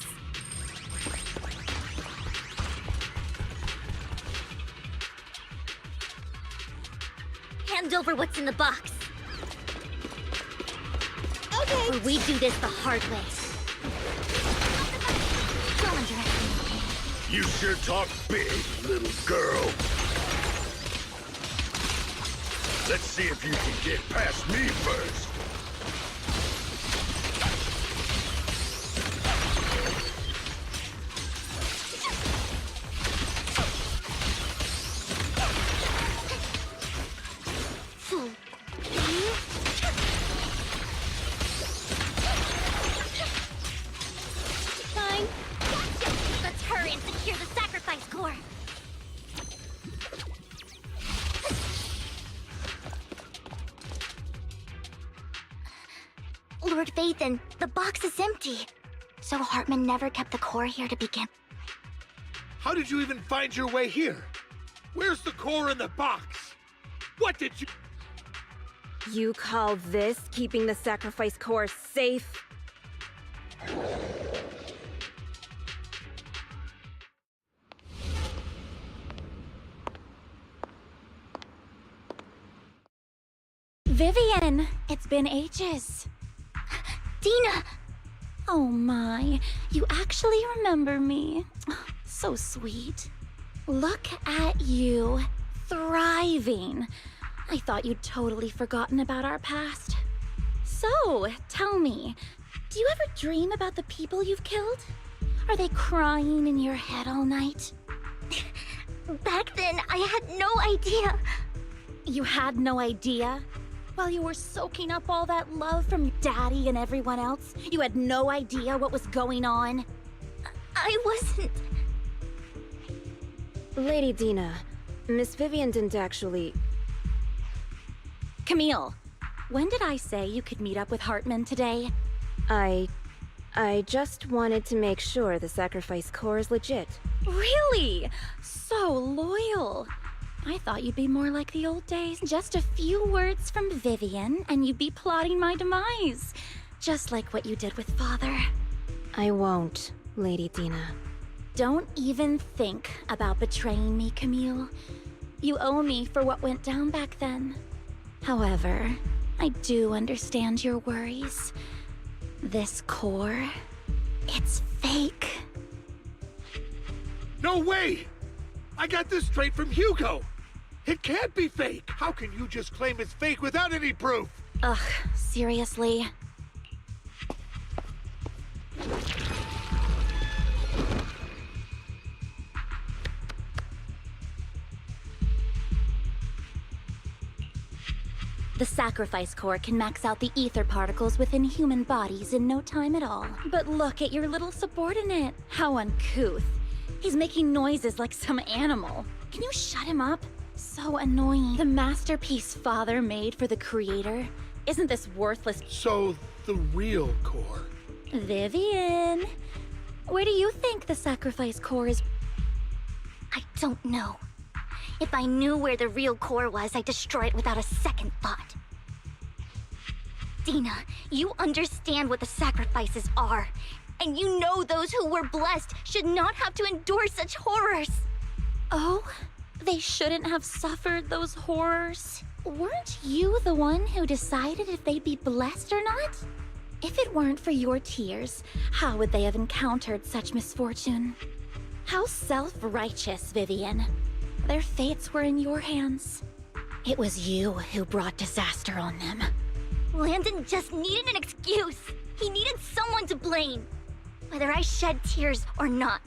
Hand over what's in the box. Okay. Or we do this the hard way. Don't underestimate me. You sure talk big, little girl. Let's see if you can get past me first. Lord Vathan, the box is empty. So Hartman never kept the core here to begin. How did you even find your way here? Where's the core in the box? What did you... You call this keeping the sacrifice core safe? Vivian, it's been ages. Dina! Oh my, you actually remember me. So sweet. Look at you, thriving. I thought you'd totally forgotten about our past. So, tell me, do you ever dream about the people you've killed? Are they crying in your head all night? Back then, I had no idea. You had no idea? While you were soaking up all that love from Daddy and everyone else, you had no idea what was going on? I wasn't... Lady Dina, Miss Vivian didn't actually... Camille, when did I say you could meet up with Hartman today? I just wanted to make sure the sacrifice core is legit. Really? So loyal. I thought you'd be more like the old days. Just a few words from Vivian, and you'd be plotting my demise. Just like what you did with Father. I won't, Lady Dina. Don't even think about betraying me, Camille. You owe me for what went down back then. However, I do understand your worries. This core, it's fake. No way! I got this straight from Hugo! It can't be fake! How can you just claim it's fake without any proof? Ugh, seriously? The sacrifice core can max out the ether particles within human bodies in no time at all. But look at your little subordinate. How uncouth. He's making noises like some animal. Can you shut him up? So annoying. The masterpiece Father made for the creator. Isn't this worthless? So, the real core. Vivian, where do you think the sacrifice core is? I don't know. If I knew where the real core was, I'd destroy it without a second thought. Dina, you understand what the sacrifices are. And you know those who were blessed should not have to endure such horrors. Oh, they shouldn't have suffered those horrors. Weren't you the one who decided if they'd be blessed or not? If it weren't for your tears, how would they have encountered such misfortune? How self-righteous, Vivian. Their fates were in your hands. It was you who brought disaster on them. Landon just needed an excuse. He needed someone to blame. Whether I shed tears or not,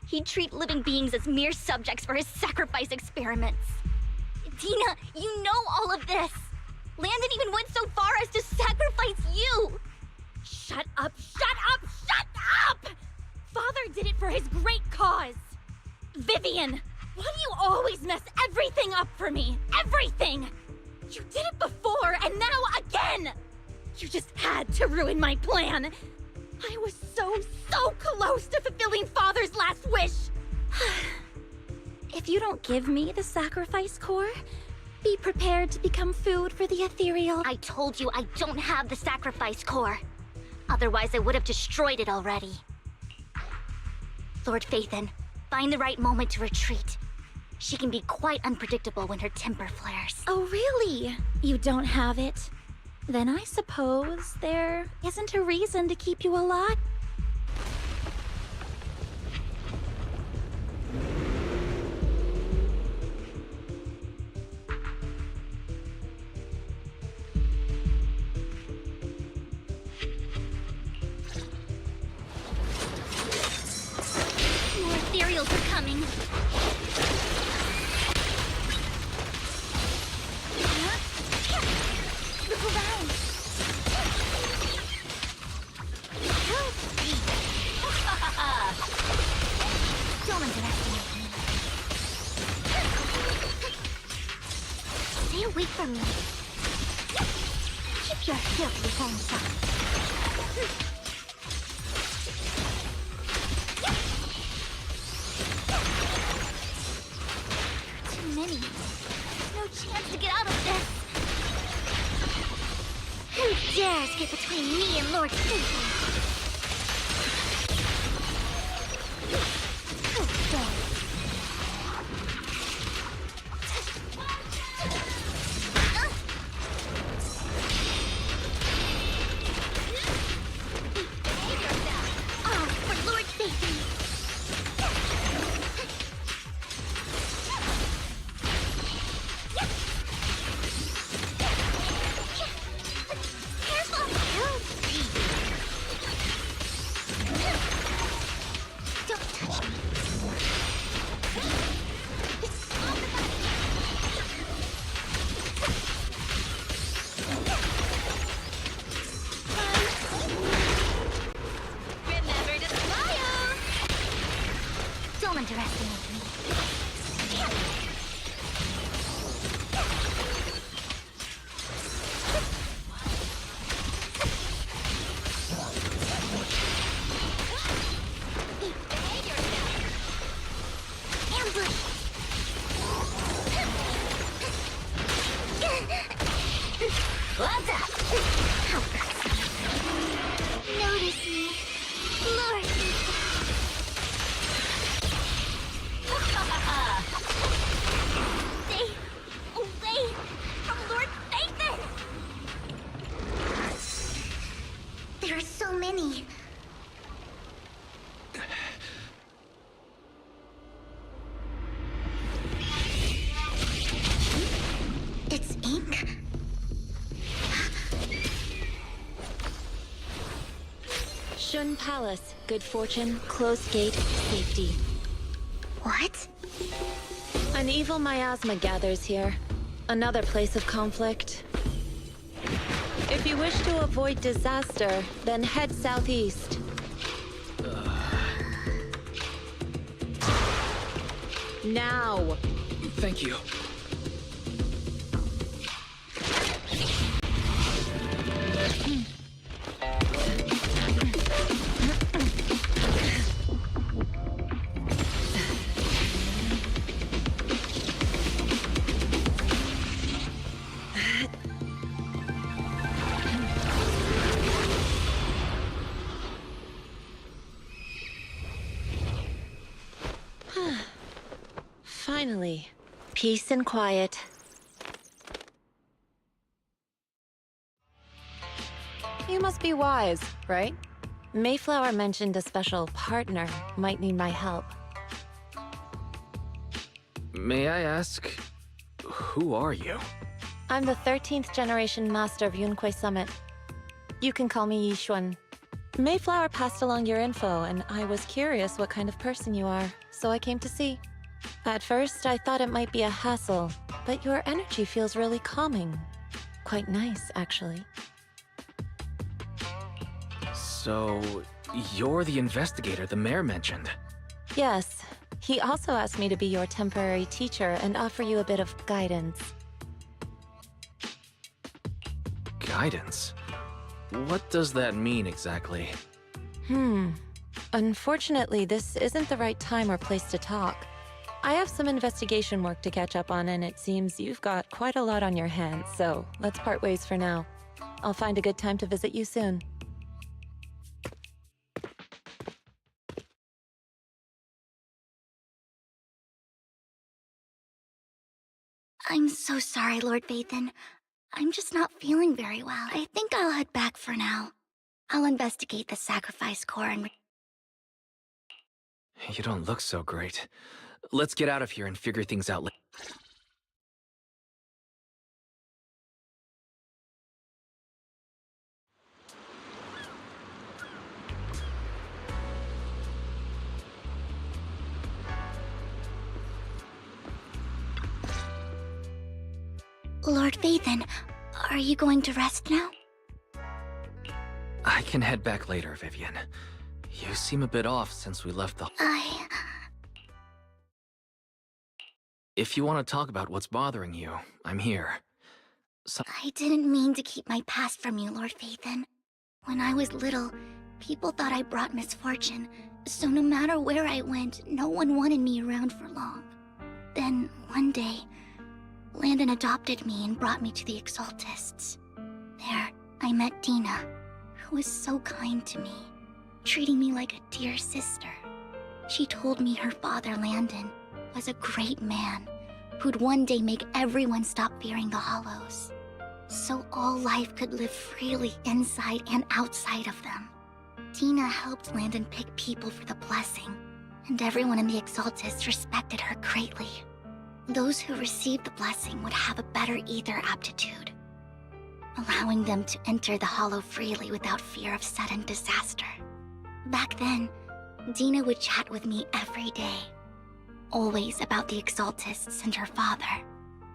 he'd treat living beings as mere subjects for his sacrifice experiments. Dina, you know all of this. Landon even went so far as to sacrifice you. Shut up, shut up, shut up! Father did it for his great cause. Vivian, why do you always mess everything up for me? Everything! You did it before, and now again! You just had to ruin my plan. I was so close to fulfilling Father's last wish. If you don't give me the sacrifice core, be prepared to become food for the ethereal. I told you I don't have the sacrifice core. Otherwise, I would have destroyed it already. Lord Phaethon, find the right moment to retreat. She can be quite unpredictable when her temper flares. Oh, really? You don't have it? Then I suppose there isn't a reason to keep you alive. More ethereals are coming. Look around. Help me. Don't underestimate me. Stay away from me. Keep Your filthy handshot. Too many. No chance to get out of this. Who dares get between me and Lord Satan? Notice me, Lord. Stay away from Lord Nathan. There are so many. It's ink. Shun Palace, good fortune, closed gate, safety. What? An evil miasma gathers here. Another place of conflict. If you wish to avoid disaster, then head southeast. Now! Thank you. Finally, peace and quiet. You must be wise, right? Mayflower mentioned a special partner might need my help. May I ask, who are you? I'm the 13th generation master of Yunque Summit. You can call me Yixuan. Mayflower passed along your info, and I was curious what kind of person you are, so I came to see. At first, I thought it might be a hassle, but your energy feels really calming. Quite nice, actually. So, you're the investigator the mayor mentioned. Yes. He also asked me to be your temporary teacher and offer you a bit of guidance. Guidance? What does that mean exactly? Unfortunately, this isn't the right time or place to talk. I have some investigation work to catch up on, and it seems you've got quite a lot on your hands, so let's part ways for now. I'll find a good time to visit you soon. I'm so sorry, Lord Vathan. I'm just not feeling very well. I think I'll head back for now. I'll investigate the sacrifice core and... You don't look so great. Let's get out of here and figure things out later. Lord Vathan, are you going to rest now? I can head back later, Vivian. You seem a bit off since we left the... If you want to talk about what's bothering you, I'm here. I didn't mean to keep my past from you, Lord Phaethon. When I was little, people thought I brought misfortune, so no matter where I went, no one wanted me around for long. Then, one day, Landon adopted me and brought me to the Exaltists. There, I met Dina, who was so kind to me, treating me like a dear sister. She told me her father, Landon, was a great man who'd one day make everyone stop fearing the Hollows, so all life could live freely inside and outside of them. Dina helped Landon pick people for the blessing, and everyone in the Exaltists respected her greatly. Those who received the blessing would have a better ether aptitude, allowing them to enter the Hollow freely without fear of sudden disaster. Back then, Dina would chat with me every day, always about the Exaltists and her father.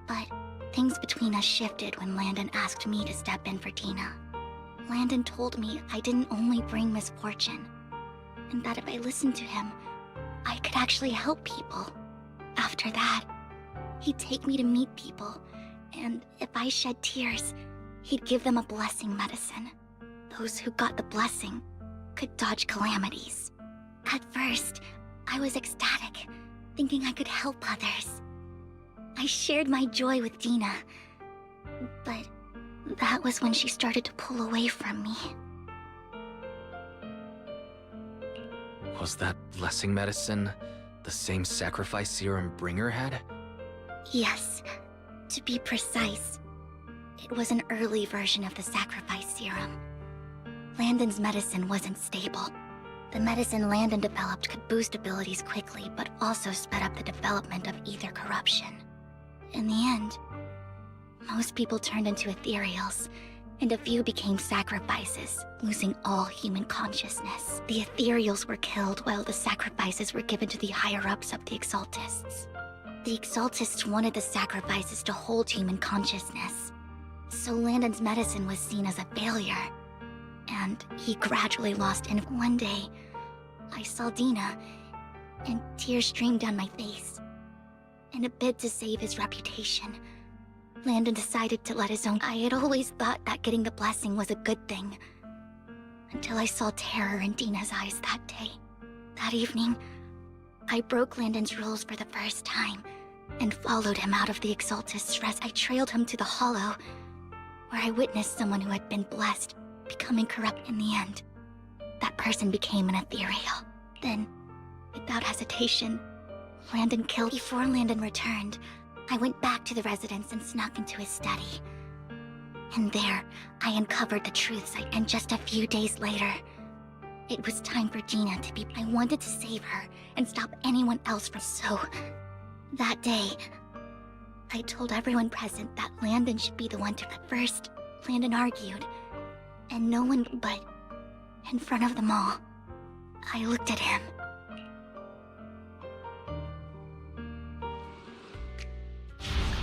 But things between us shifted when Landon asked me to step in for Dina. Landon told me I didn't only bring misfortune, and that if I listened to him, I could actually help people. After that, he'd take me to meet people, and if I shed tears, he'd give them a blessing medicine. Those who got the blessing could dodge calamities. At first, I was ecstatic, thinking I could help others. I shared my joy with Dina, but that was when she started to pull away from me. Was that blessing medicine the same sacrifice serum Bringer had? Yes, to be precise, it was an early version of the sacrifice serum. Landon's medicine wasn't stable. The medicine Landon developed could boost abilities quickly, but also sped up the development of ether corruption. In the end, most people turned into ethereals, and a few became sacrifices, losing all human consciousness. The ethereals were killed while the sacrifices were given to the higher-ups of the Exaltists. The Exaltists wanted the sacrifices to hold human consciousness, so Landon's medicine was seen as a failure, and he gradually lost. And one day, I saw Dina, and tears streamed down my face. In a bid to save his reputation, Landon decided to let his own. I had always thought that getting the blessing was a good thing, until I saw terror in Dina's eyes that day. That evening, I broke Landon's rules for the first time, and followed him out of the Exaltist's rest. I trailed him to the Hollow, where I witnessed someone who had been blessed becoming corrupt. In the end, that person became an ethereal. Then, without hesitation, Landon killed. Before Landon returned, I went back to the residence and snuck into his study. And there, I uncovered the truths. And just a few days later, it was time for Dina to be. I wanted to save her and stop anyone else from. So, that day, I told everyone present that Landon should be the one to. At first, Landon argued, and no one but, in front of them all, I looked at him.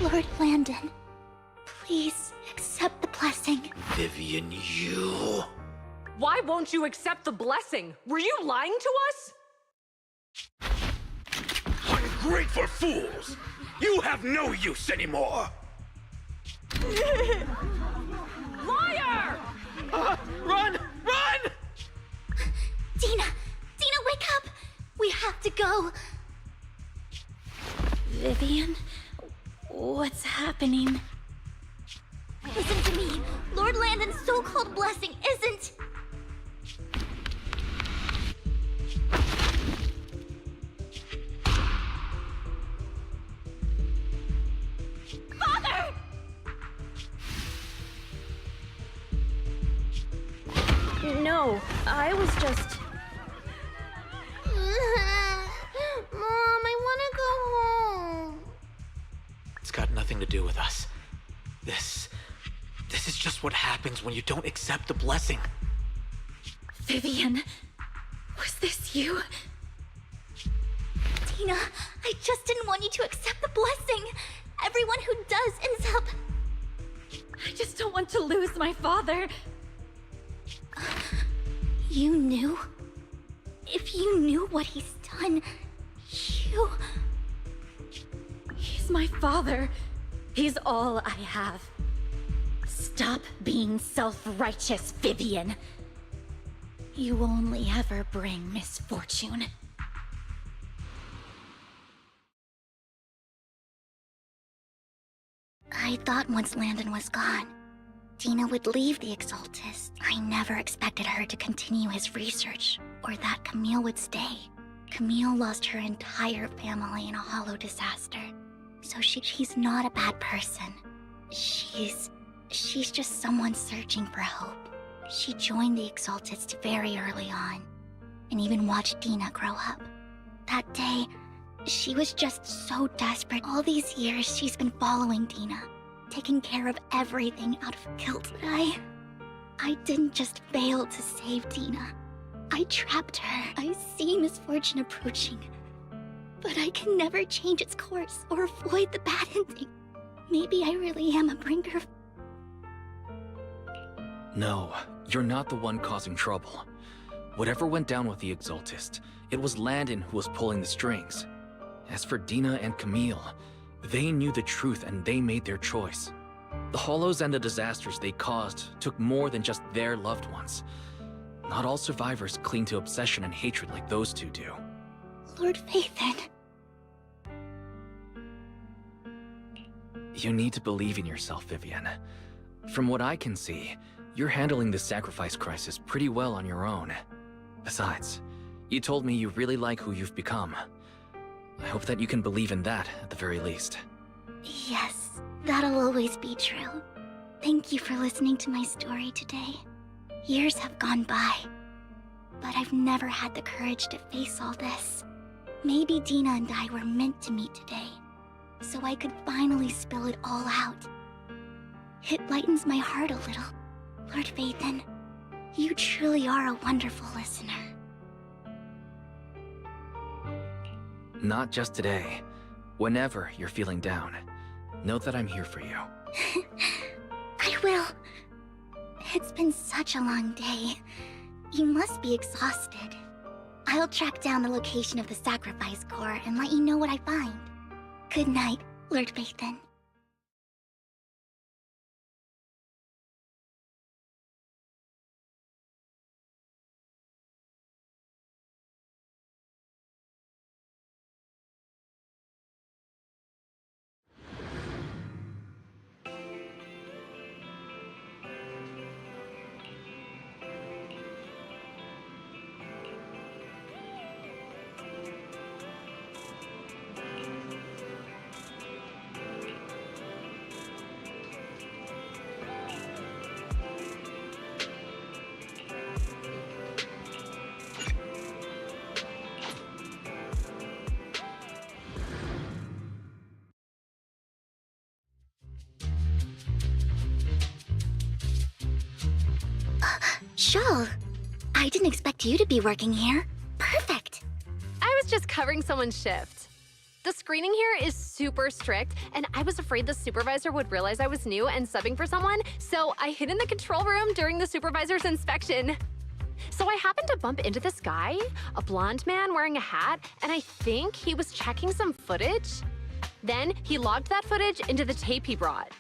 Lord Landon, please accept the blessing. Vivian, you... Why won't you accept the blessing? Were you lying to us? Ungrateful fools! You have no use anymore! Liar! Run! Run! Dina! Dina, wake up! We have to go! Vivian? What's happening? Listen to me! Lord Landon's so-called blessing isn't... Father! No, I was just... Mom, I want to go home. It's got nothing to do with us. This is just what happens when you don't accept the blessing. Vivian, was this you? Dina, I just didn't want you to accept the blessing. Everyone who does ends up... I just don't want to lose my father. You knew? If you knew what he's done, you... He's my father. He's all I have. Stop being self-righteous, Vivian. You only ever bring misfortune. I thought once Landon was gone, Dina would leave the Exaltist. I never expected her to continue his research, or that Camille would stay. Camille lost her entire family in a hollow disaster. So she's not a bad person. She's just someone searching for hope. She joined the Exaltists very early on, and even watched Dina grow up. That day, she was just so desperate. All these years, she's been following Dina, taking care of everything out of guilt. But I didn't just fail to save Dina. I trapped her. I see misfortune approaching, but I can never change its course or avoid the bad ending. Maybe I really am a bringer of... No, you're not the one causing trouble. Whatever went down with the Exaltist, it was Landon who was pulling the strings. As for Dina and Camille, they knew the truth and they made their choice. The hollows and the disasters they caused took more than just their loved ones. Not all survivors cling to obsession and hatred like those two do. Lord Phaethon. You need to believe in yourself, Vivian. From what I can see, you're handling this sacrifice crisis pretty well on your own. Besides, you told me you really like who you've become. I hope that you can believe in that, at the very least. Yes, that'll always be true. Thank you for listening to my story today. Years have gone by, but I've never had the courage to face all this. Maybe Dina and I were meant to meet today, so I could finally spill it all out. It lightens my heart a little. Lord Phaethon, you truly are a wonderful listener. Not just today. Whenever you're feeling down, know that I'm here for you. I will. It's been such a long day. You must be exhausted. I'll track down the location of the sacrifice core and let you know what I find. Good night, Lord Phaethon. Shawl, I didn't expect you to be working here. Perfect. I was just covering someone's shift. The screening here is super strict, and I was afraid the supervisor would realize I was new and subbing for someone, so I hid in the control room during the supervisor's inspection. So I happened to bump into this guy, a blonde man wearing a hat, and I think he was checking some footage. Then he logged that footage into the tape he brought.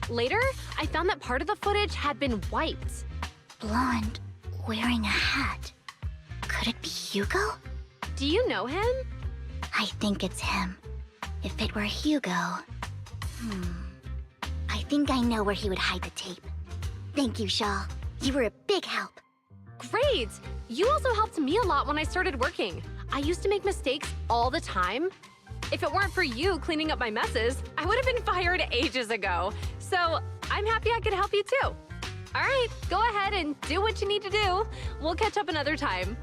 Later, I found that part of the footage had been wiped. Blonde, wearing a hat. Could it be Hugo? Do you know him? I think it's him. If it were Hugo... I think I know where he would hide the tape. Thank you, Shaw. You were a big help. Great! You also helped me a lot when I started working. I used to make mistakes all the time. If it weren't for you cleaning up my messes, I would have been fired ages ago. So I'm happy I could help you too. All right, go ahead and do what you need to do. We'll catch up another time.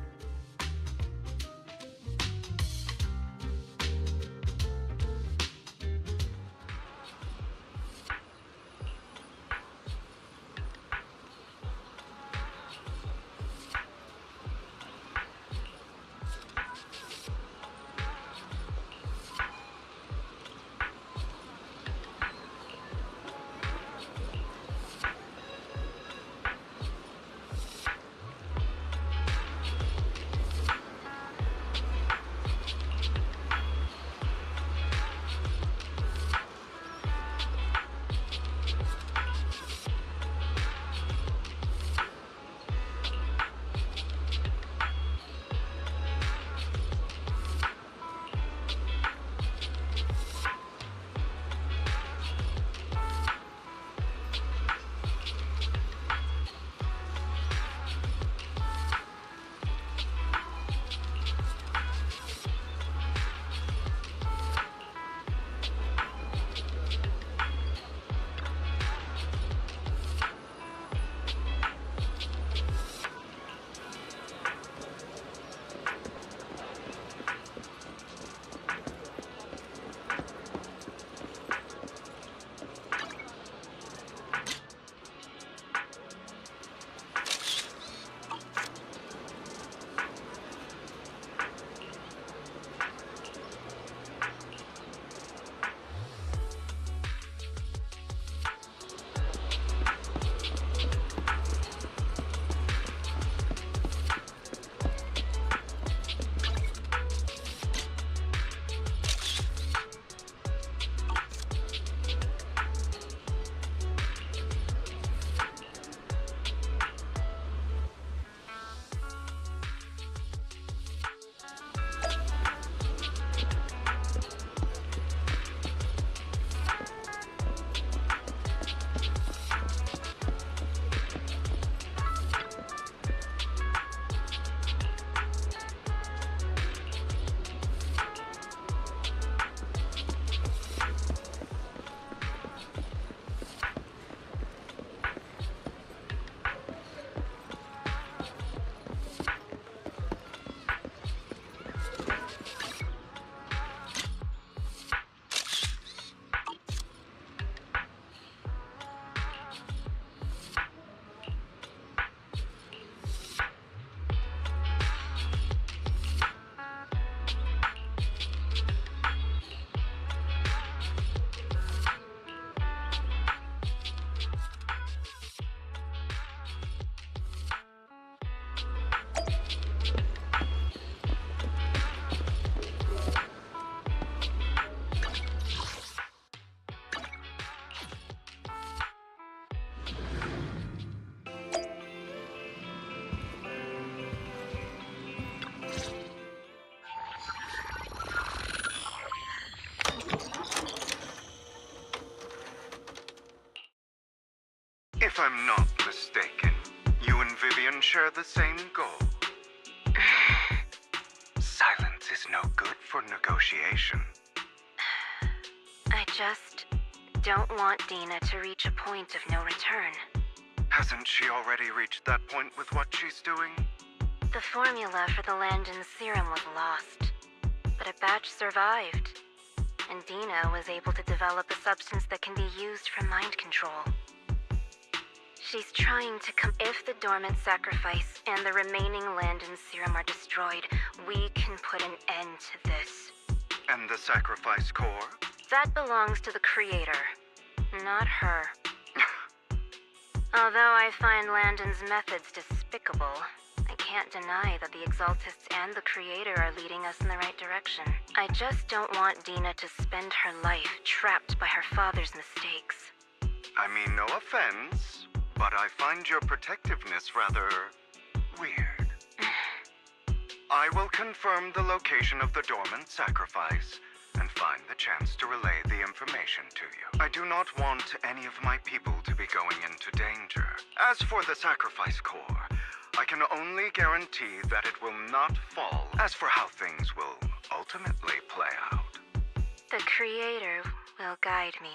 If I'm not mistaken, you and Vivian share the same goal. Silence is no good for negotiation. I just don't want Dina to reach a point of no return. Hasn't she already reached that point with what she's doing? The formula for the Landon serum was lost, but a batch survived, and Dina was able to develop a substance that can be used for mind control. She's trying to if the dormant sacrifice and the remaining Landon serum are destroyed, we can put an end to this. And the sacrifice core? That belongs to the creator, not her. Although I find Landon's methods despicable, I can't deny that the Exaltists and the Creator are leading us in the right direction. I just don't want Dina to spend her life trapped by her father's mistakes. I mean, no offense, but I find your protectiveness rather weird. I will confirm the location of the dormant sacrifice and find the chance to relay the information to you. I do not want any of my people to be going into danger. As for the sacrifice core, I can only guarantee that it will not fall. As for how things will ultimately play out, the Creator will guide me.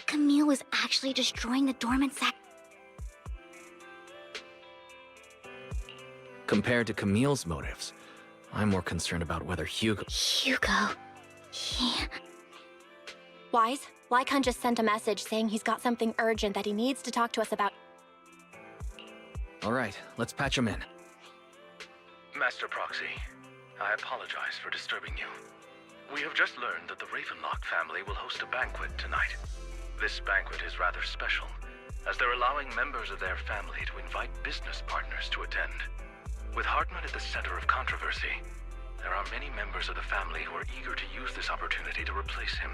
Camille was actually destroying the dormant sac. Compared to Camille's motives, I'm more concerned about whether Hugo... Wise, Lycon just sent a message saying he's got something urgent that he needs to talk to us about. All right, let's patch him in. Master Proxy, I apologize for disturbing you. We have just learned that the Ravenlock family will host a banquet tonight. This banquet is rather special, as they're allowing members of their family to invite business partners to attend. With Hartman at the center of controversy, there are many members of the family who are eager to use this opportunity to replace him.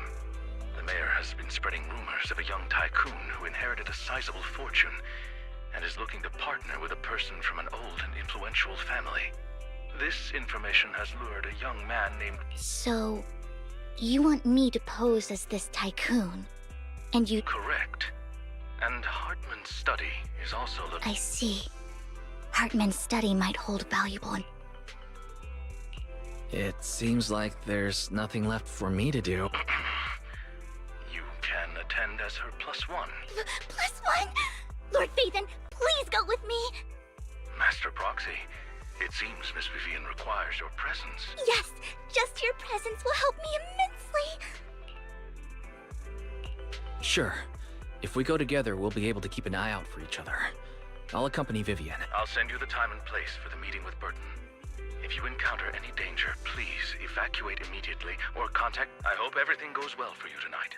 The mayor has been spreading rumors of a young tycoon who inherited a sizable fortune and is looking to partner with a person from an old and influential family. This information has lured a young man named... So, you want me to pose as this tycoon, and you... Correct. And Hartman's study is also the... I see. Hartman's study might hold valuable It seems like there's nothing left for me to do. You can attend as her +1. +1? Lord Phaethon, please go with me! Master Proxy, it seems Miss Vivian requires your presence. Yes, just your presence will help me immensely! Sure. If we go together, we'll be able to keep an eye out for each other. I'll accompany Vivian. I'll send you the time and place for the meeting with Burton. If you encounter any danger, please evacuate immediately or contact... I hope everything goes well for you tonight.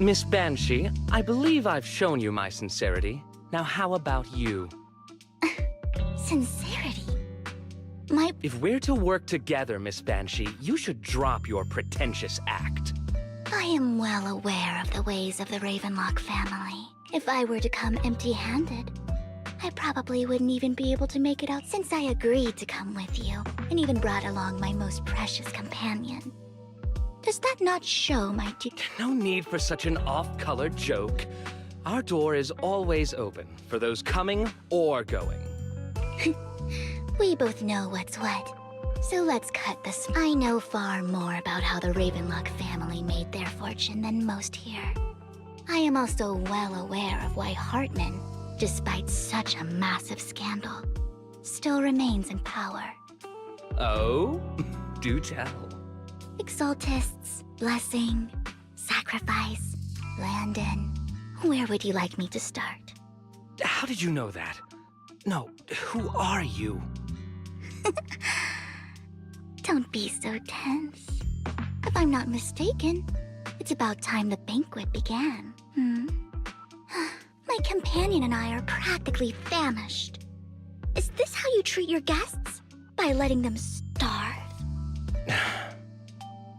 Miss Banshee, I believe I've shown you my sincerity. Now how about you? Sincerity? If we're to work together, Miss Banshee, you should drop your pretentious act. I am well aware of the ways of the Ravenlock family. If I were to come empty-handed, I probably wouldn't even be able to make it out since I agreed to come with you, and even brought along my most precious companion. Does that not show my No need for such an off-color joke. Our door is always open for those coming or going. We both know what's what. So let's cut this. I know far more about how the Ravenlock family made their fortune than most here. I am also well aware of why Hartman, despite such a massive scandal, still remains in power. Oh? Do tell. Exaltists, blessing, sacrifice, Landon. Where would you like me to start? How did you know that? No, who are you? Don't be so tense. If I'm not mistaken, it's about time the banquet began. My companion and I are practically famished. Is this how you treat your guests? By letting them starve?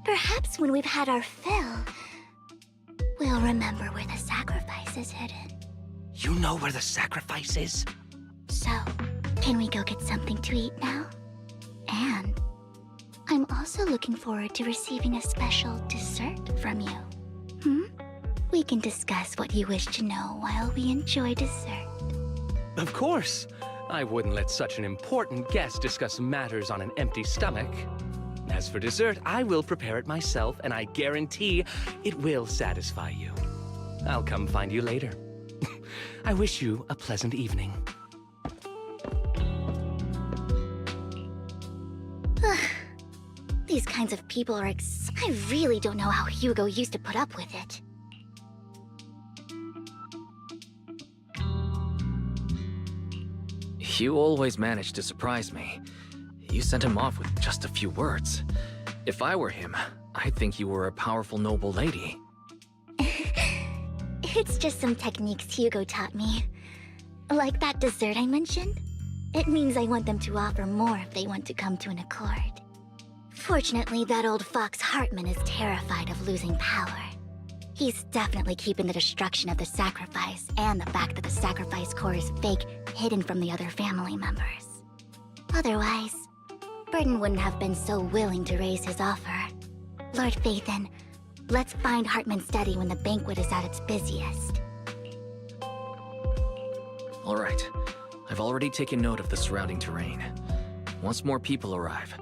Perhaps when we've had our fill, we'll remember where the sacrifice is hidden. You know where the sacrifice is? So, can we go get something to eat now? And I'm also looking forward to receiving a special dessert from you. We can discuss what you wish to know while we enjoy dessert. Of course. I wouldn't let such an important guest discuss matters on an empty stomach. As for dessert, I will prepare it myself, and I guarantee it will satisfy you. I'll come find you later. I wish you a pleasant evening. These kinds of people are I really don't know how Hugo used to put up with it. You always managed to surprise me. You sent him off with just a few words. If I were him, I'd think you were a powerful noble lady. It's just some techniques Hugo taught me. Like that dessert I mentioned. It means I want them to offer more if they want to come to an accord. Fortunately, that old fox Hartman is terrified of losing power. He's definitely keeping the destruction of the sacrifice and the fact that the sacrifice core is fake hidden from the other family members. Otherwise, Burden wouldn't have been so willing to raise his offer. Lord Phaethon, let's find Hartman's study when the banquet is at its busiest. All right. I've already taken note of the surrounding terrain. Once more people arrive,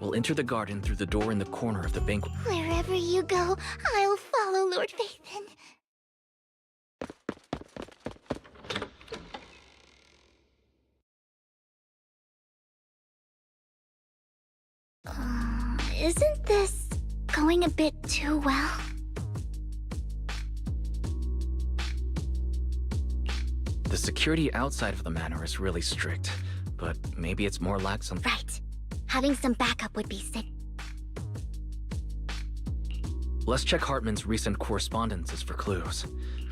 we'll enter the garden through the door in the corner of the banquet. Wherever you go, I'll follow, Lord Phaethon. Isn't this going a bit too well? The security outside of the manor is really strict, but maybe it's more lax on— Right. Having some backup would be sick. Let's check Hartman's recent correspondences for clues.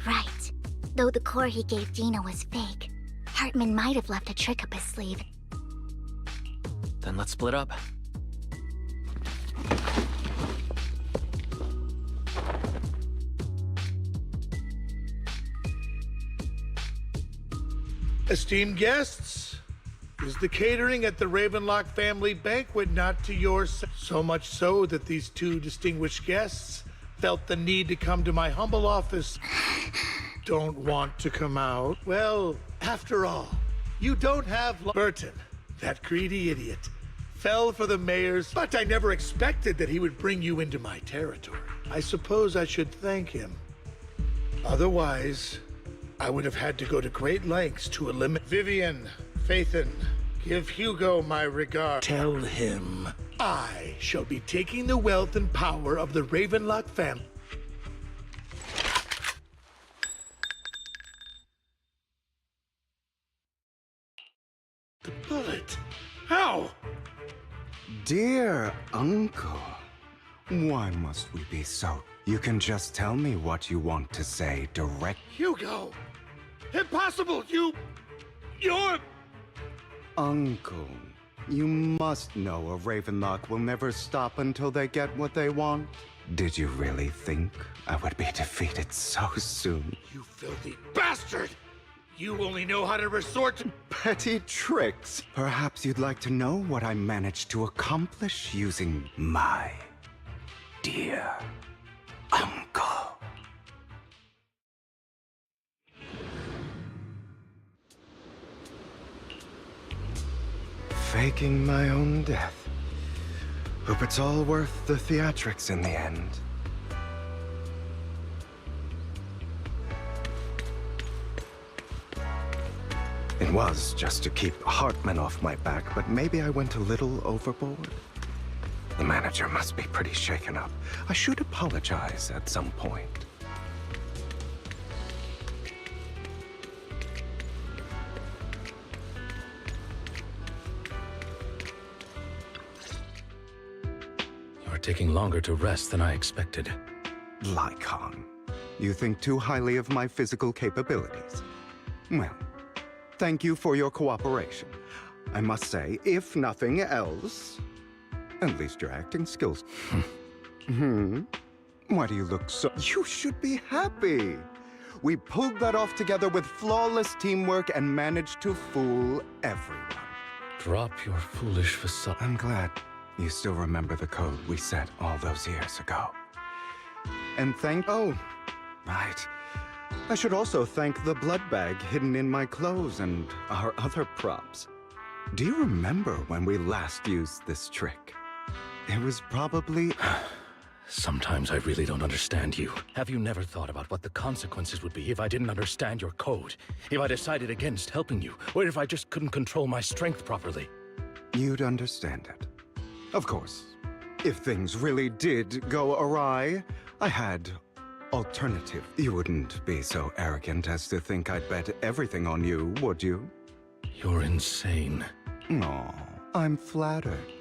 Right. Though the core he gave Dina was fake, Hartman might have left a trick up his sleeve. Then let's split up. Esteemed guests, is the catering at the Ravenlock family banquet not to your so much so that these two distinguished guests felt the need to come to my humble office? Don't want to come out? Well, after all, you don't have Burton, that greedy idiot, fell for the mayor's, but I never expected that he would bring you into my territory. I suppose I should thank him. Otherwise, I would have had to go to great lengths to eliminate Vivian, Phaethon. Give Hugo my regard. Tell him I shall be taking the wealth and power of the Ravenlock family. The bullet. How? Dear Uncle, Why must we be so? You can just tell me what you want to say direct. Hugo! Impossible! You're... Uncle, you must know a Ravenlock will never stop until they get what they want. Did you really think I would be defeated so soon? You filthy bastard! You only know how to resort to petty tricks. Perhaps you'd like to know what I managed to accomplish using my dear uncle. Faking my own death. Hope it's all worth the theatrics in the end. It was just to keep Hartman off my back, but maybe I went a little overboard. The manager must be pretty shaken up. I should apologize at some point. You're taking longer to rest than I expected. Lycon, you think too highly of my physical capabilities. Well, thank you for your cooperation. I must say, if nothing else, at least your acting skills. Why do you look so... You should be happy. We pulled that off together with flawless teamwork and managed to fool everyone. Drop your foolish facade. I'm glad you still remember the code we set all those years ago. And oh, right. I should also thank the blood bag hidden in my clothes and our other props. Do you remember when we last used this trick? It was probably... Sometimes I really don't understand you. Have you never thought about what the consequences would be if I didn't understand your code? If I decided against helping you? Or if I just couldn't control my strength properly? You'd understand it. Of course. If things really did go awry, I had alternative. You wouldn't be so arrogant as to think I'd bet everything on you, would you? You're insane. Aw, I'm flattered.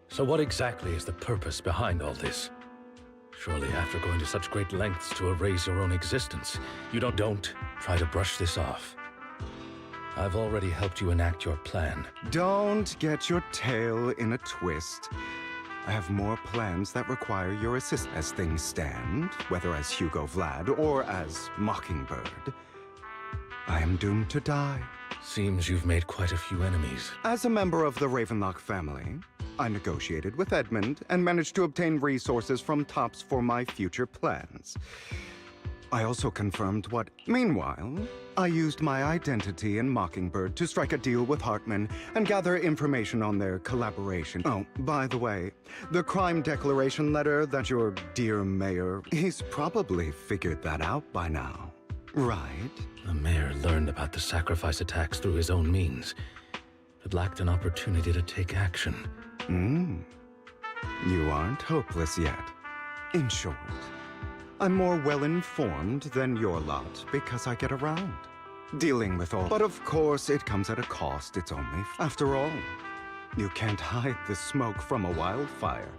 So what exactly is the purpose behind all this? Surely after going to such great lengths to erase your own existence, you don't try to brush this off. I've already helped you enact your plan. Don't get your tail in a twist. I have more plans that require your assistance. As things stand, whether as Hugo Vlad or as Mockingbird, I am doomed to die. Seems you've made quite a few enemies. As a member of the Ravenlock family, I negotiated with Edmund and managed to obtain resources from Tops for my future plans. I also confirmed what... Meanwhile, I used my identity in Mockingbird to strike a deal with Hartman and gather information on their collaboration. Oh, by the way, the crime declaration letter that your dear mayor... He's probably figured that out by now, right? The mayor learned about the sacrifice attacks through his own means, but lacked an opportunity to take action. You aren't hopeless yet. In short, I'm more well-informed than your lot because I get around, dealing with all. But of course, it comes at a cost. It's only... After all, you can't hide the smoke from a wildfire.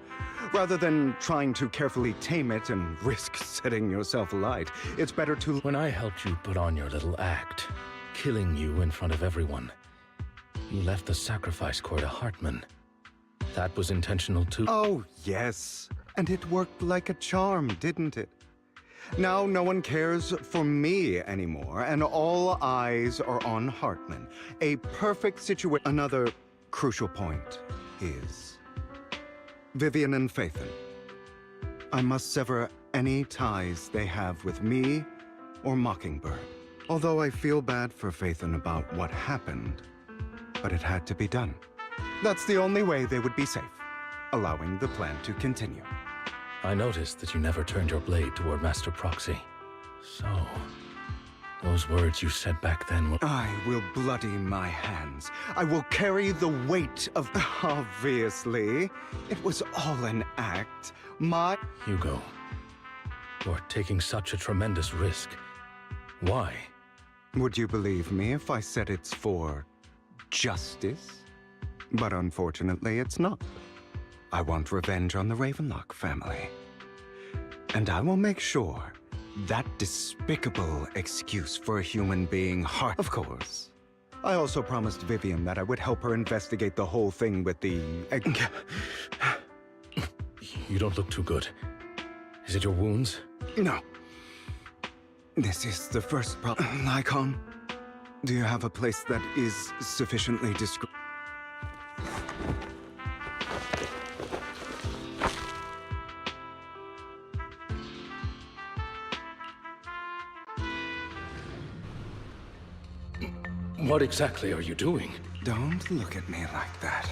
Rather than trying to carefully tame it and risk setting yourself alight, it's better to... When I helped you put on your little act, killing you in front of everyone, you left the sacrifice core to Hartman. That was intentional too? Oh, yes. And it worked like a charm, didn't it? Now no one cares for me anymore, and all eyes are on Hartman. A perfect situation. Another crucial point is Vivian and Phaethon. I must sever any ties they have with me or Mockingbird. Although I feel bad for Phaethon about what happened, but it had to be done. That's the only way they would be safe, allowing the plan to continue. I noticed that you never turned your blade toward Master Proxy. So, those words you said back then were... I will bloody my hands. I will carry the weight of... Obviously, it was all an act. Hugo, you're taking such a tremendous risk. Why? Would you believe me if I said it's for justice? But unfortunately, it's not. I want revenge on the Ravenlock family. And I will make sure that despicable excuse for a human being hard. Of course. I also promised Vivian that I would help her investigate the whole thing with the... You don't look too good. Is it your wounds? No. This is the first problem. Lycon, do you have a place that is sufficiently discreet? What exactly are you doing? Don't look at me like that.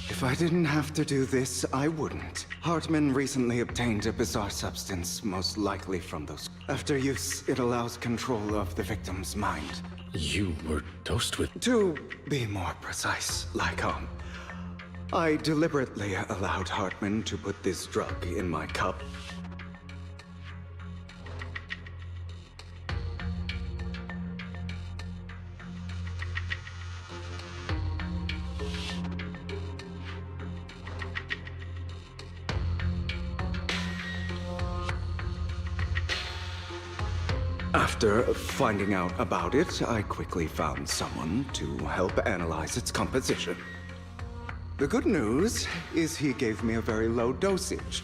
If I didn't have to do this, I wouldn't. Hartman recently obtained a bizarre substance, most likely from those. After use, it allows control of the victim's mind. You were dosed with... To be more precise, Lycon, I deliberately allowed Hartman to put this drug in my cup. After finding out about it, I quickly found someone to help analyze its composition. The good news is he gave me a very low dosage,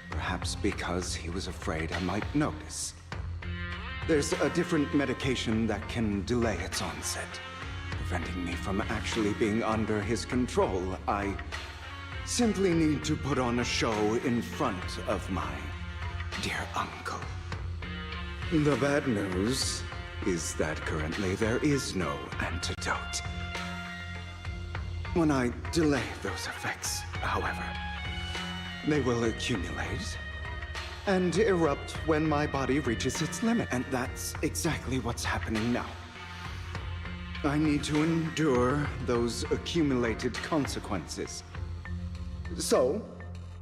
perhaps because he was afraid I might notice. There's a different medication that can delay its onset, preventing me from actually being under his control. I simply need to put on a show in front of my dear uncle. The bad news is that currently there is no antidote. When I delay those effects, however, they will accumulate and erupt when my body reaches its limit. And that's exactly what's happening now. I need to endure those accumulated consequences. So,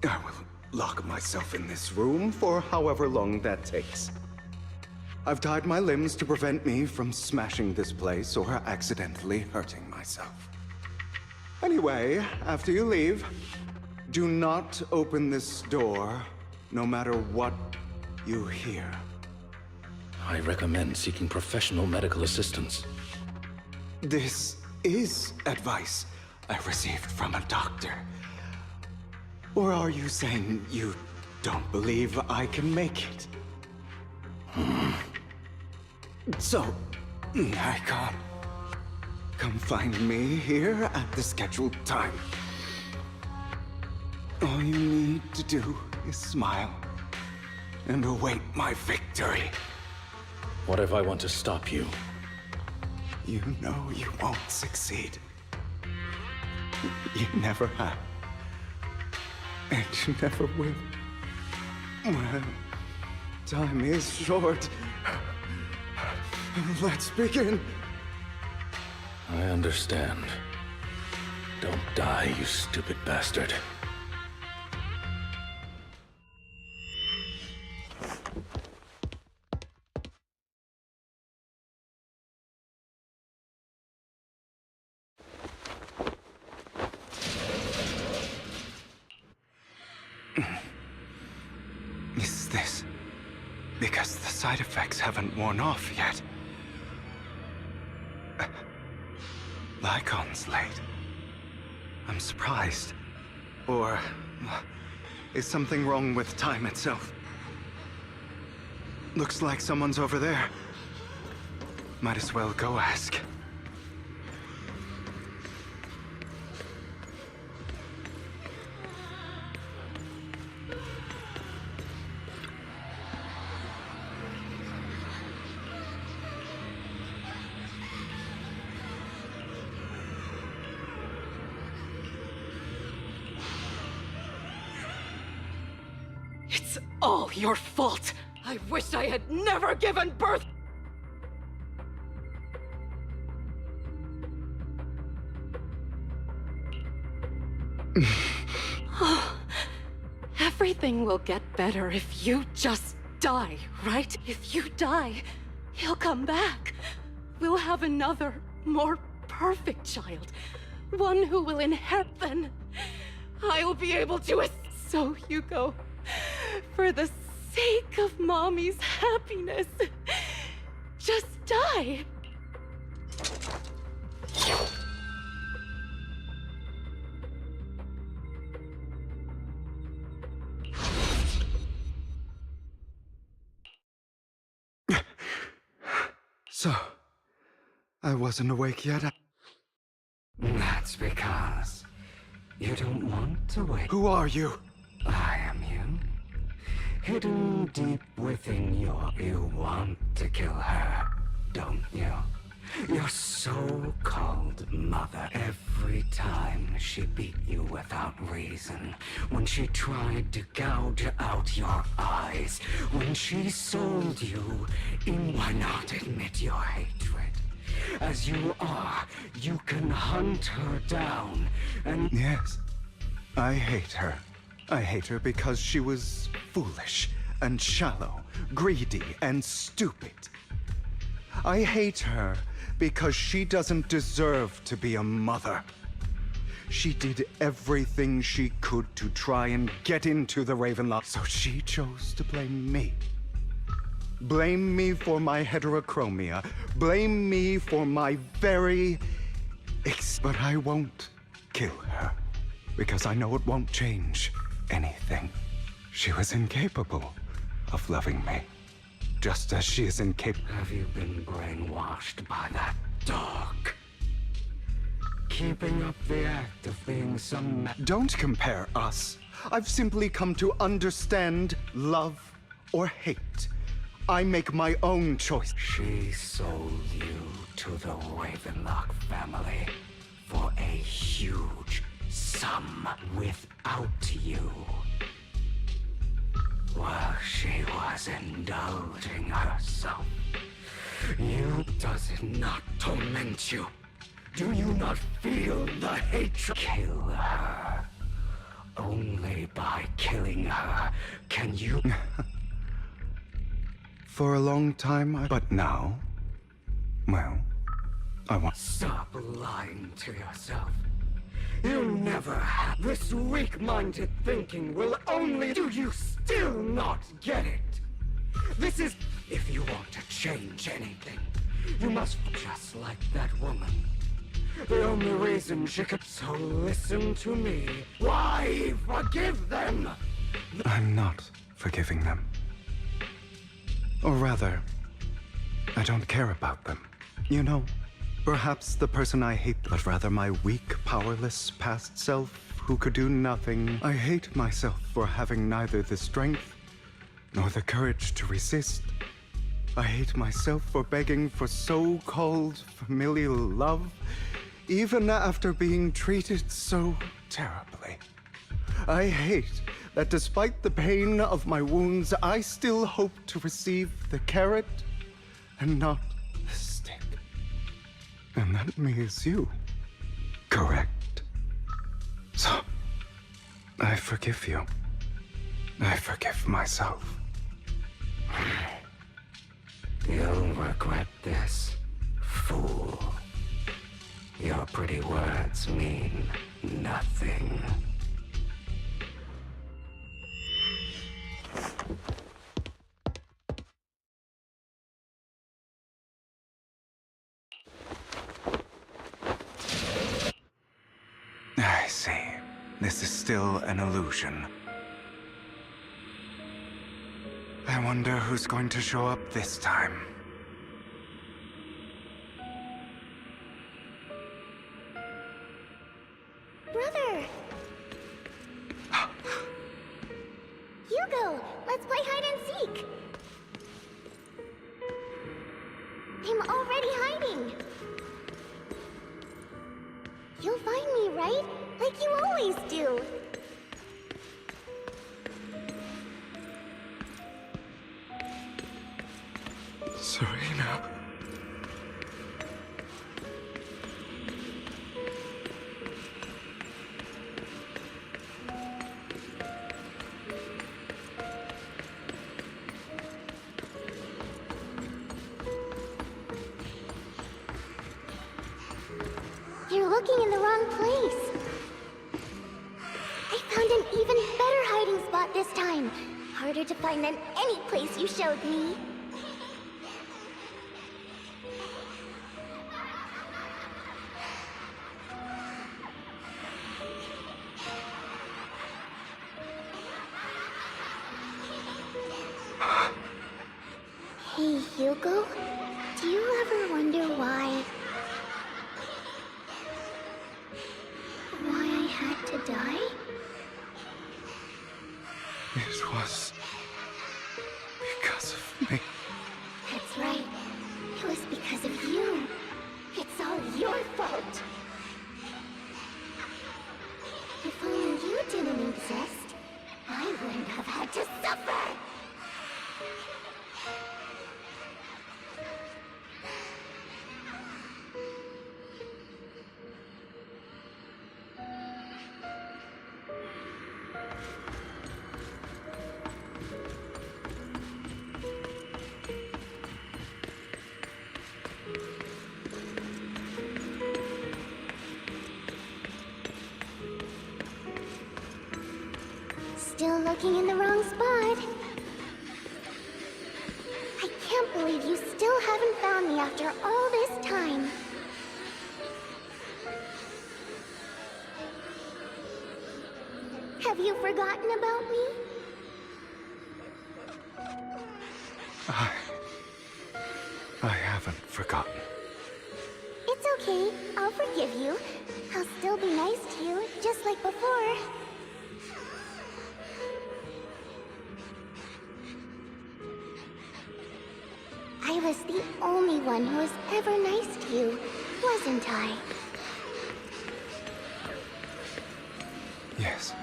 I will lock myself in this room for however long that takes. I've tied my limbs to prevent me from smashing this place or accidentally hurting myself. Anyway, after you leave, do not open this door, no matter what you hear. I recommend seeking professional medical assistance. This is advice I received from a doctor. Or are you saying you don't believe I can make it? So, I can't. Come find me here at the scheduled time. All you need to do is smile and await my victory. What if I want to stop you? You know you won't succeed. You never have. And you never will. Well, time is short. Let's begin. I understand. Don't die, you stupid bastard. Is this because the side effects haven't worn off yet? Lycon's late. I'm surprised. Or is something wrong with time itself? Looks like someone's over there. Might as well go ask. It's all your fault! I wish I had never given birth! Everything will get better if you just die, right? If you die, he'll come back. We'll have another, more perfect child. One who will inherit then. I will be able to. So, Hugo, for the sake of Mommy's happiness, just die. So, I wasn't awake yet. That's because you don't want to wake. Who are you? I am you. Hidden deep within you want to kill her, don't you? Your so-called mother. Every time she beat you without reason, when she tried to gouge out your eyes, when she sold you, why not admit your hatred? As you are, you can hunt her down and... Yes, I hate her. I hate her because she was foolish and shallow, greedy and stupid. I hate her because she doesn't deserve to be a mother. She did everything she could to try and get into the Ravenloft, so she chose to blame me. Blame me for my heterochromia. Blame me for my very... But I won't kill her, because I know it won't change anything. She was incapable of loving me, just as she is incapable... Have you been brainwashed by that dog? Keeping up the act of being some... Don't compare us. I've simply come to understand love or hate. I make my own choice. She sold you to the Ravenlock family for a huge sum without you. While she was indulging herself. Does it not torment you? Do you not feel the hatred? Kill her. Only by killing her can you... For a long time, But now... Well, I want... Stop lying to yourself. You never have. This weak-minded thinking will only... Do you still not get it? This is... If you want to change anything, you must... Just like that woman. The only reason she could... So listen to me. Why forgive them? I'm not forgiving them. Or rather, I don't care about them. You know, perhaps the person I hate, but rather my weak, powerless past self who could do nothing. I hate myself for having neither the strength nor the courage to resist. I hate myself for begging for so-called familial love, even after being treated so terribly. I hate that despite the pain of my wounds, I still hope to receive the carrot and not the stick. And that means you. Correct. So, I forgive you. I forgive myself. You'll regret this, fool. Your pretty words mean nothing. I see. This is still an illusion. I wonder who's going to show up this time. Brother! Hugo, let's play hide and seek! I'm already hiding! You'll find me, right? Like you always do! Serena. You're looking in the wrong place. I found an even better hiding spot this time. Harder to find than any place you showed me. Hey, Hugo, do you ever wonder why I had to die? It was because of me. That's right. It was because of you. It's all your fault. If only you didn't exist, I wouldn't have had to suffer. Still looking in the wrong spot. I can't believe you still haven't found me after all this time. Have you forgotten about me? I haven't forgotten. It's okay. I'll forgive you. I'll still be nice to you, just like before. I was the only one who was ever nice to you, wasn't I? Yes.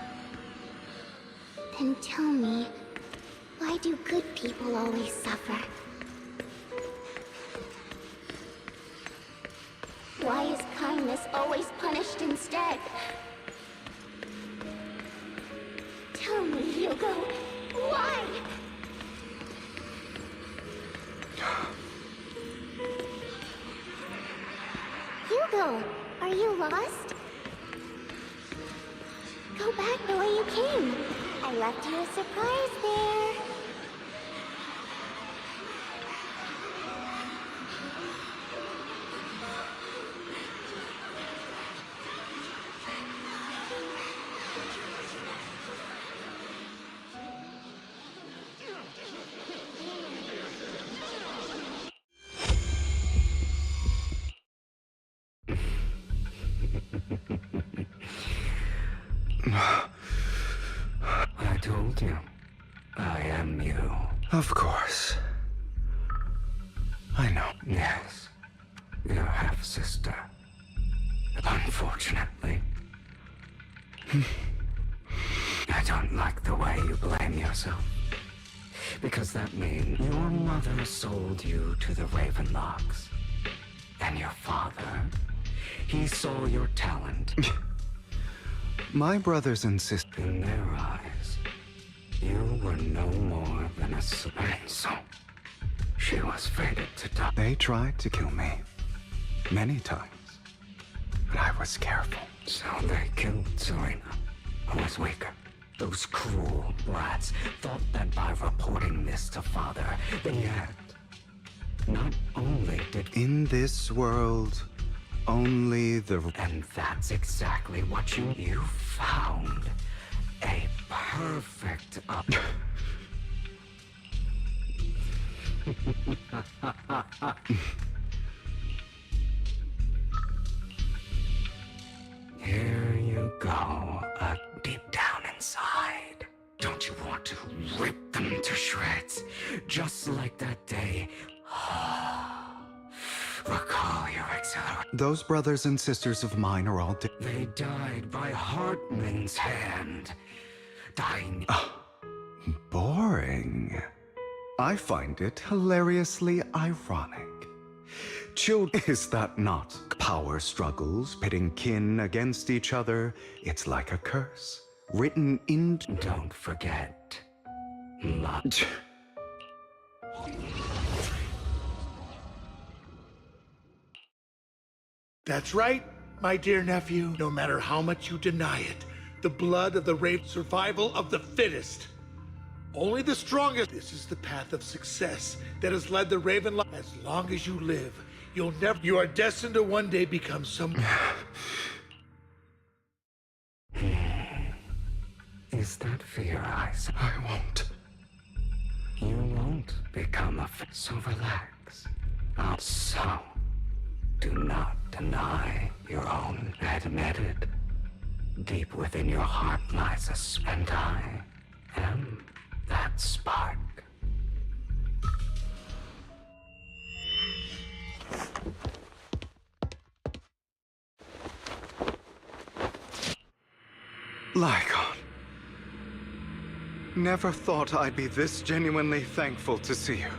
Then tell me, why do good people always suffer? Why is kindness always punished instead? Tell me, Hugo, why? Hugo, are you lost? Go back the way you came. I left you a surprise there. I told you. I am you. Of course. I know. Yes. Your half-sister. Unfortunately. I don't like the way you blame yourself. Because that means your mother sold you to the Ravenlocks. And your father, he saw your talent. My brothers and sisters... In their eyes, you were no more than a and so she was fated to die. They tried to kill me. Many times. But I was careful. So they killed Serena, who was weaker. Those cruel brats thought that by reporting this to Father, they had... Not only did... In this world, only the... And that's exactly what you found. A perfect... Here you go, deep down inside. Don't you want to rip them to shreds? Just like that day. Recall your acceleration. Those brothers and sisters of mine are all dead. They died by Hartman's hand. Dying. Boring. I find it hilariously ironic. Children, is that not? Power struggles, pitting kin against each other. It's like a curse. Written in... Don't forget. That's right, my dear nephew. No matter how much you deny it, The blood of the Raven, survival of the fittest. Only the strongest. This is the path of success that has led the Ravenlock. As long as you live, you are destined to one day become someone. Is that fear, Isaac? I won't. You won't become a so relax. So, do not deny your own admitted. Deep within your heart lies a and I am that spark. Lycon. Never thought I'd be this genuinely thankful to see you.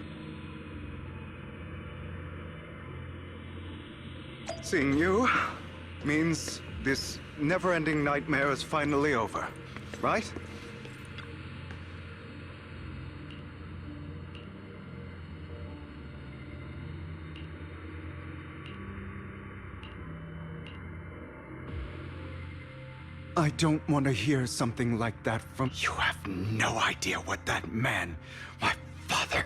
Seeing you means this never-ending nightmare is finally over, right? I don't want to hear something like that from... You have no idea what that man, my father,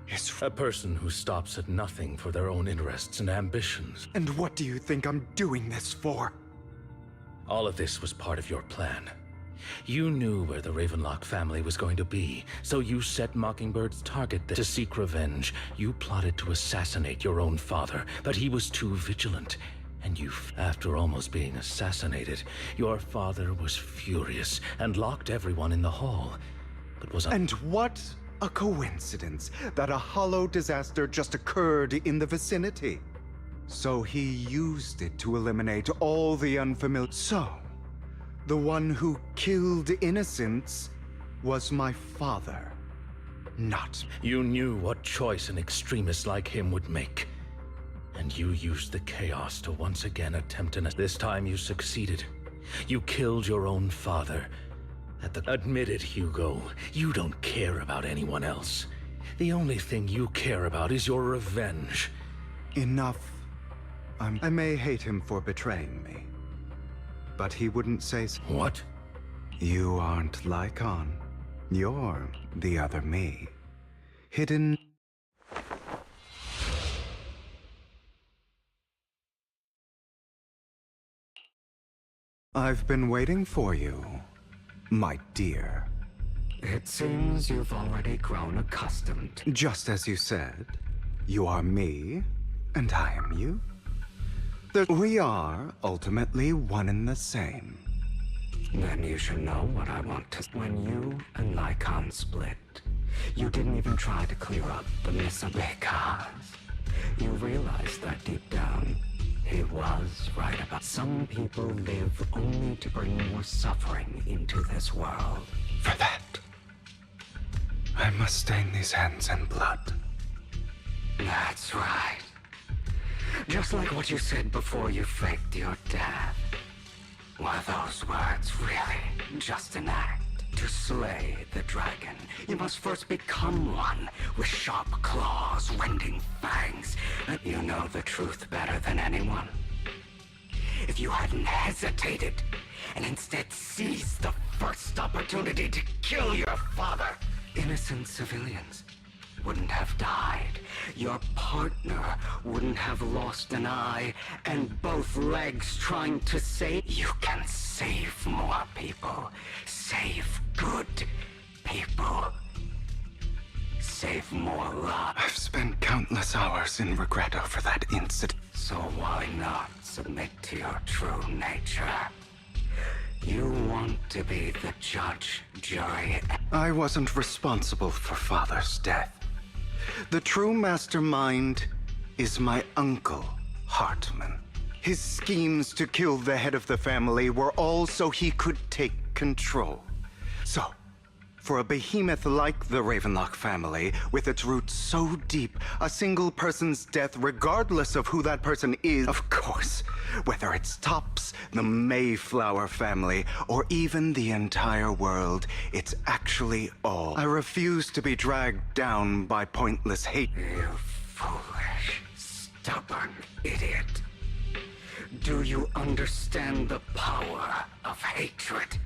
is... A person who stops at nothing for their own interests and ambitions. And what do you think I'm doing this for? All of this was part of your plan. You knew where the Ravenlock family was going to be, so you set Mockingbird's target there. To seek revenge, you plotted to assassinate your own father, but he was too vigilant. And after almost being assassinated, your father was furious and locked everyone in the hall. But was... And what a coincidence that a hollow disaster just occurred in the vicinity. So he used it to eliminate all the unfamiliar... So, the one who killed innocents was my father, not... You knew what choice an extremist like him would make. And you used the chaos to once again attempt an... This time you succeeded. You killed your own father. Admit it, Hugo. You don't care about anyone else. The only thing you care about is your revenge. Enough. I may hate him for betraying me. But he wouldn't say so. What? You aren't Lycon. You're the other me. Hidden... I've been waiting for you, my dear. It seems you've already grown accustomed. Just as you said, you are me, and I am you. We are ultimately one and the same. Then you should know what I want to... When you and Lycon split, you didn't even try to clear up the because you realized that deep down, he was right about... Some people live only to bring more suffering into this world. For that, I must stain these hands in blood. That's right. Just like what you said before you faked your death. Were those words really just an act? To slay the dragon, you must first become one, with sharp claws, wending fangs. And you know the truth better than anyone. If you hadn't hesitated, and instead seized the first opportunity to kill your father, innocent civilians wouldn't have died. Your partner wouldn't have lost an eye and both legs trying to save... You can save more people. Save good people. Save more love. I've spent countless hours in regret over that incident. So why not submit to your true nature? You want to be the judge, jury... I wasn't responsible for Father's death. The true mastermind is my uncle, Hartman. His schemes to kill the head of the family were all so he could take control. So, for a behemoth like the Ravenlock family, with its roots so deep, a single person's death, regardless of who that person is, of course, whether it's Tops, the Mayflower family, or even the entire world, it's actually all. I refuse to be dragged down by pointless hate. You foolish, stubborn idiot. Do you understand the power of hatred? hatred?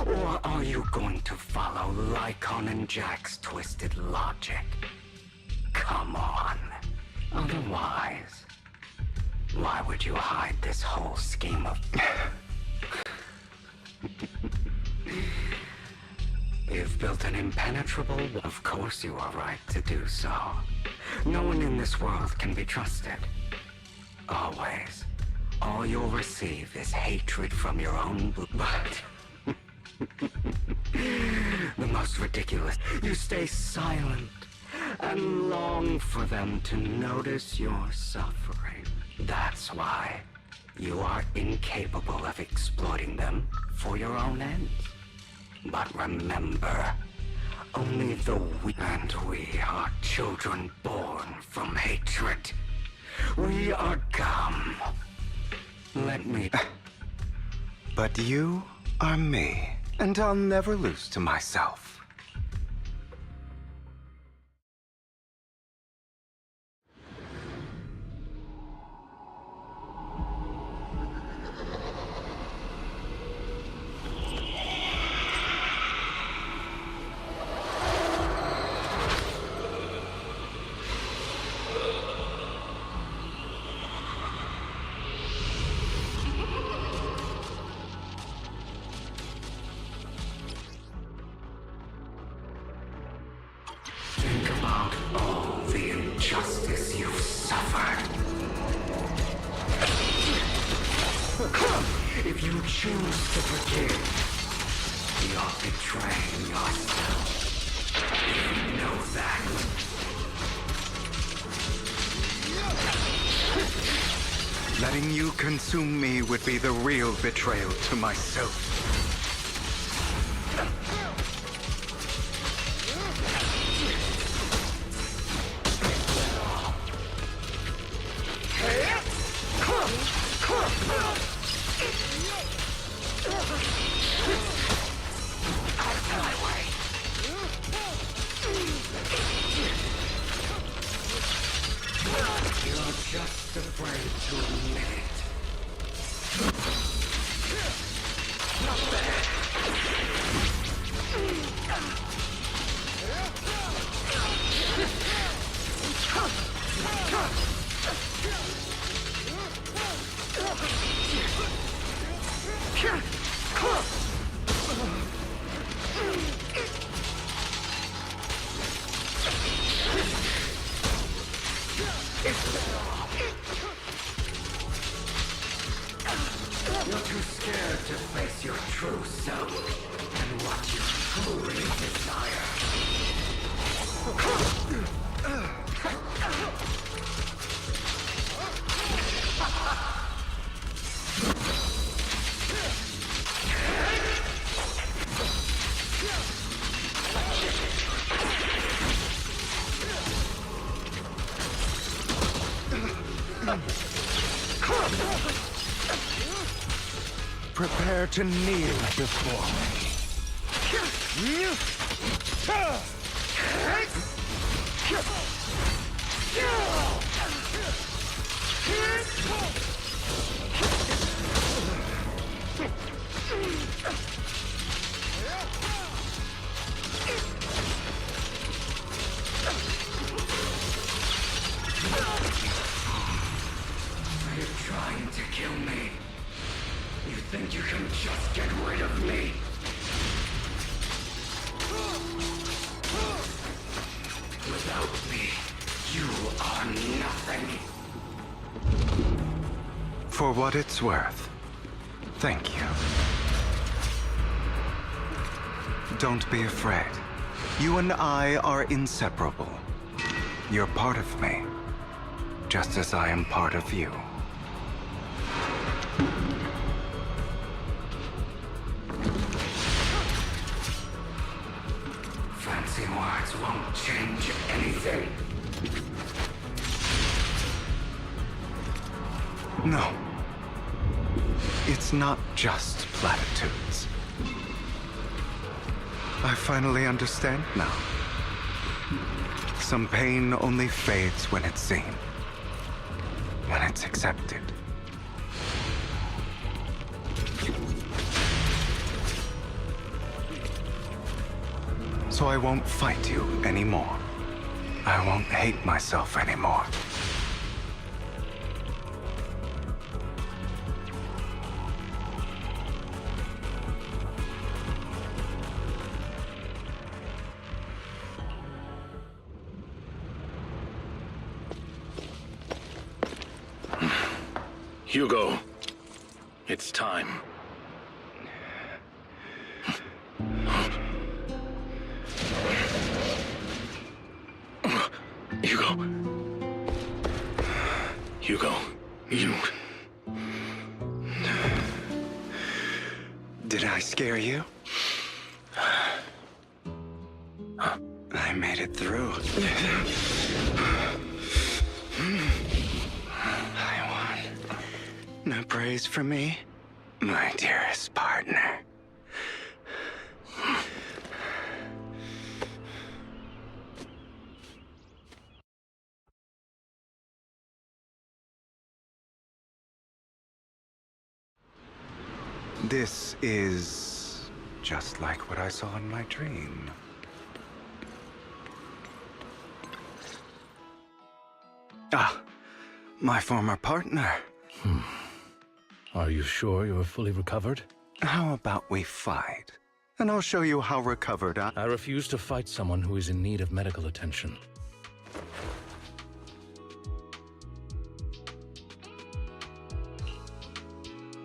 Or are you going to follow Lycon and Jack's twisted logic? Come on. Otherwise, why would you hide this whole scheme of... You've built an impenetrable... Of course you are right to do so. No one in this world can be trusted. Always. All you'll receive is hatred from your own blood. The most ridiculous. You stay silent and long for them to notice your suffering. That's why you are incapable of exploiting them for your own ends. But remember, only the weak and we are children born from hatred. We are gum. Let me... But you are me, and I'll never lose to myself. Think about all the injustice you've suffered. If you choose to forgive, you're betraying yourself. You know that. Letting you consume me would be the real betrayal to myself. You're just afraid to admit it. Not bad. You're too scared to face your true self and what you truly desire. Prepare to kneel before me. Are you trying to kill me? You think you can just get rid of me? Without me, you are nothing. For what it's worth, thank you. Don't be afraid. You and I are inseparable. You're part of me, just as I am part of you. Fancy words won't change anything. No. It's not just platitudes. I finally understand now. Some pain only fades when it's seen. When it's accepted. So I won't fight you anymore. I won't hate myself anymore. Hugo, it's time. Hugo, you... Did I scare you? I made it through. I won. No praise for me, my dearest partner. This is just like what I saw in my dream. Ah, my former partner. Are you sure you're fully recovered? How about we fight? And I'll show you how recovered I refuse to fight someone who is in need of medical attention.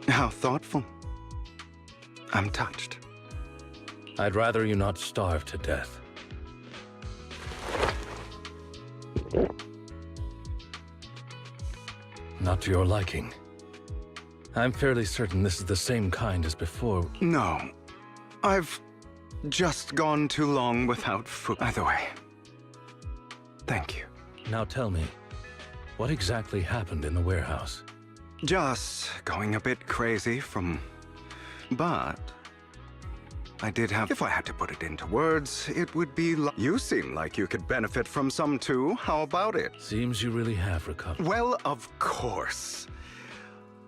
How thoughtful. I'm touched. I'd rather you not starve to death. Not to your liking. I'm fairly certain this is the same kind as before. No. I've just gone too long without food. Either way, thank you. Now tell me, what exactly happened in the warehouse? Just going a bit crazy But I did have... If I had to put it into words, it would be like... You seem like you could benefit from some too. How about it? Seems you really have recovered. Well, of course.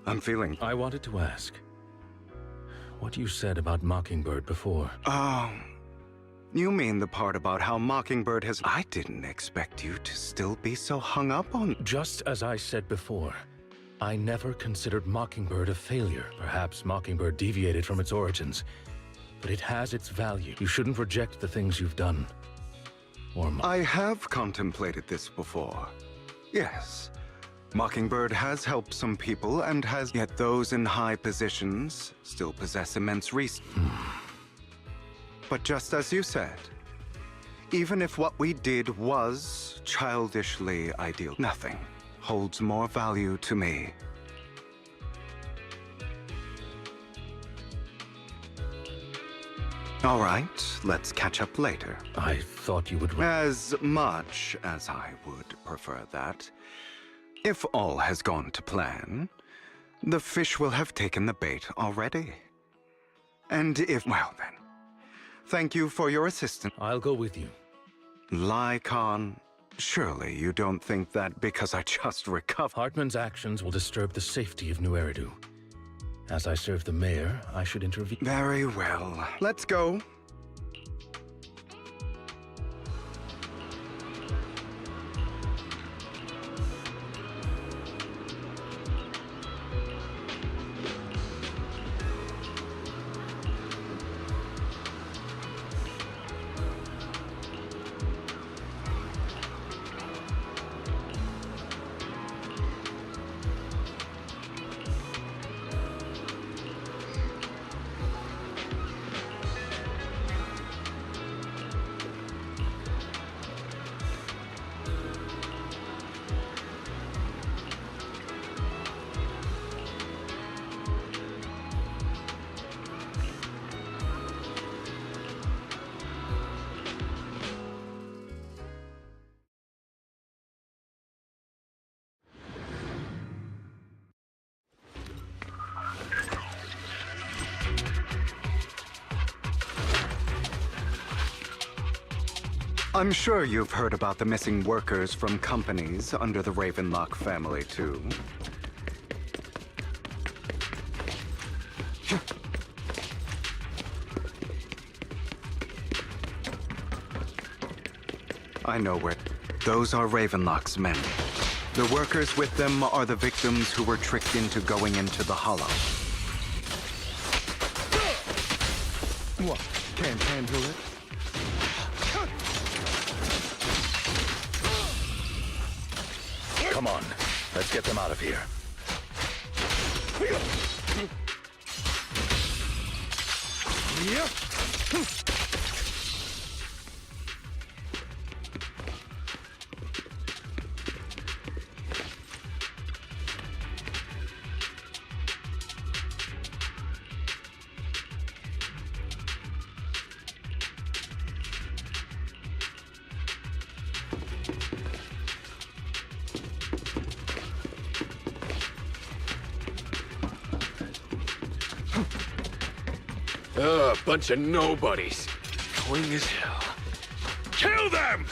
I'm feeling... I wanted to ask, what you said about Mockingbird before. Oh, you mean the part about how Mockingbird has... I didn't expect you to still be so hung up on... Just as I said before, I never considered Mockingbird a failure. Perhaps Mockingbird deviated from its origins, but it has its value. You shouldn't reject the things you've done. I have contemplated this before. Yes. Mockingbird has helped some people and has... Yet those in high positions still possess immense resources. But just as you said, even if what we did was childishly ideal, nothing holds more value to me. All right, let's catch up later. I thought you would... As much as I would prefer that. If all has gone to plan, the fish will have taken the bait already. And if... Well then, thank you for your assistance. I'll go with you. Lycon, surely you don't think that because I just recovered... Hartman's actions will disturb the safety of New Eridu. As I serve the mayor, I should intervene. Very well. Let's go. I'm sure you've heard about the missing workers from companies under the Ravenlock family, too. I know where. Those are Ravenlock's men. The workers with them are the victims who were tricked into going into the Hollow. What? Can't handle it? Come on, let's get them out of here. Bunch of nobodies. Annoying as hell. Kill them!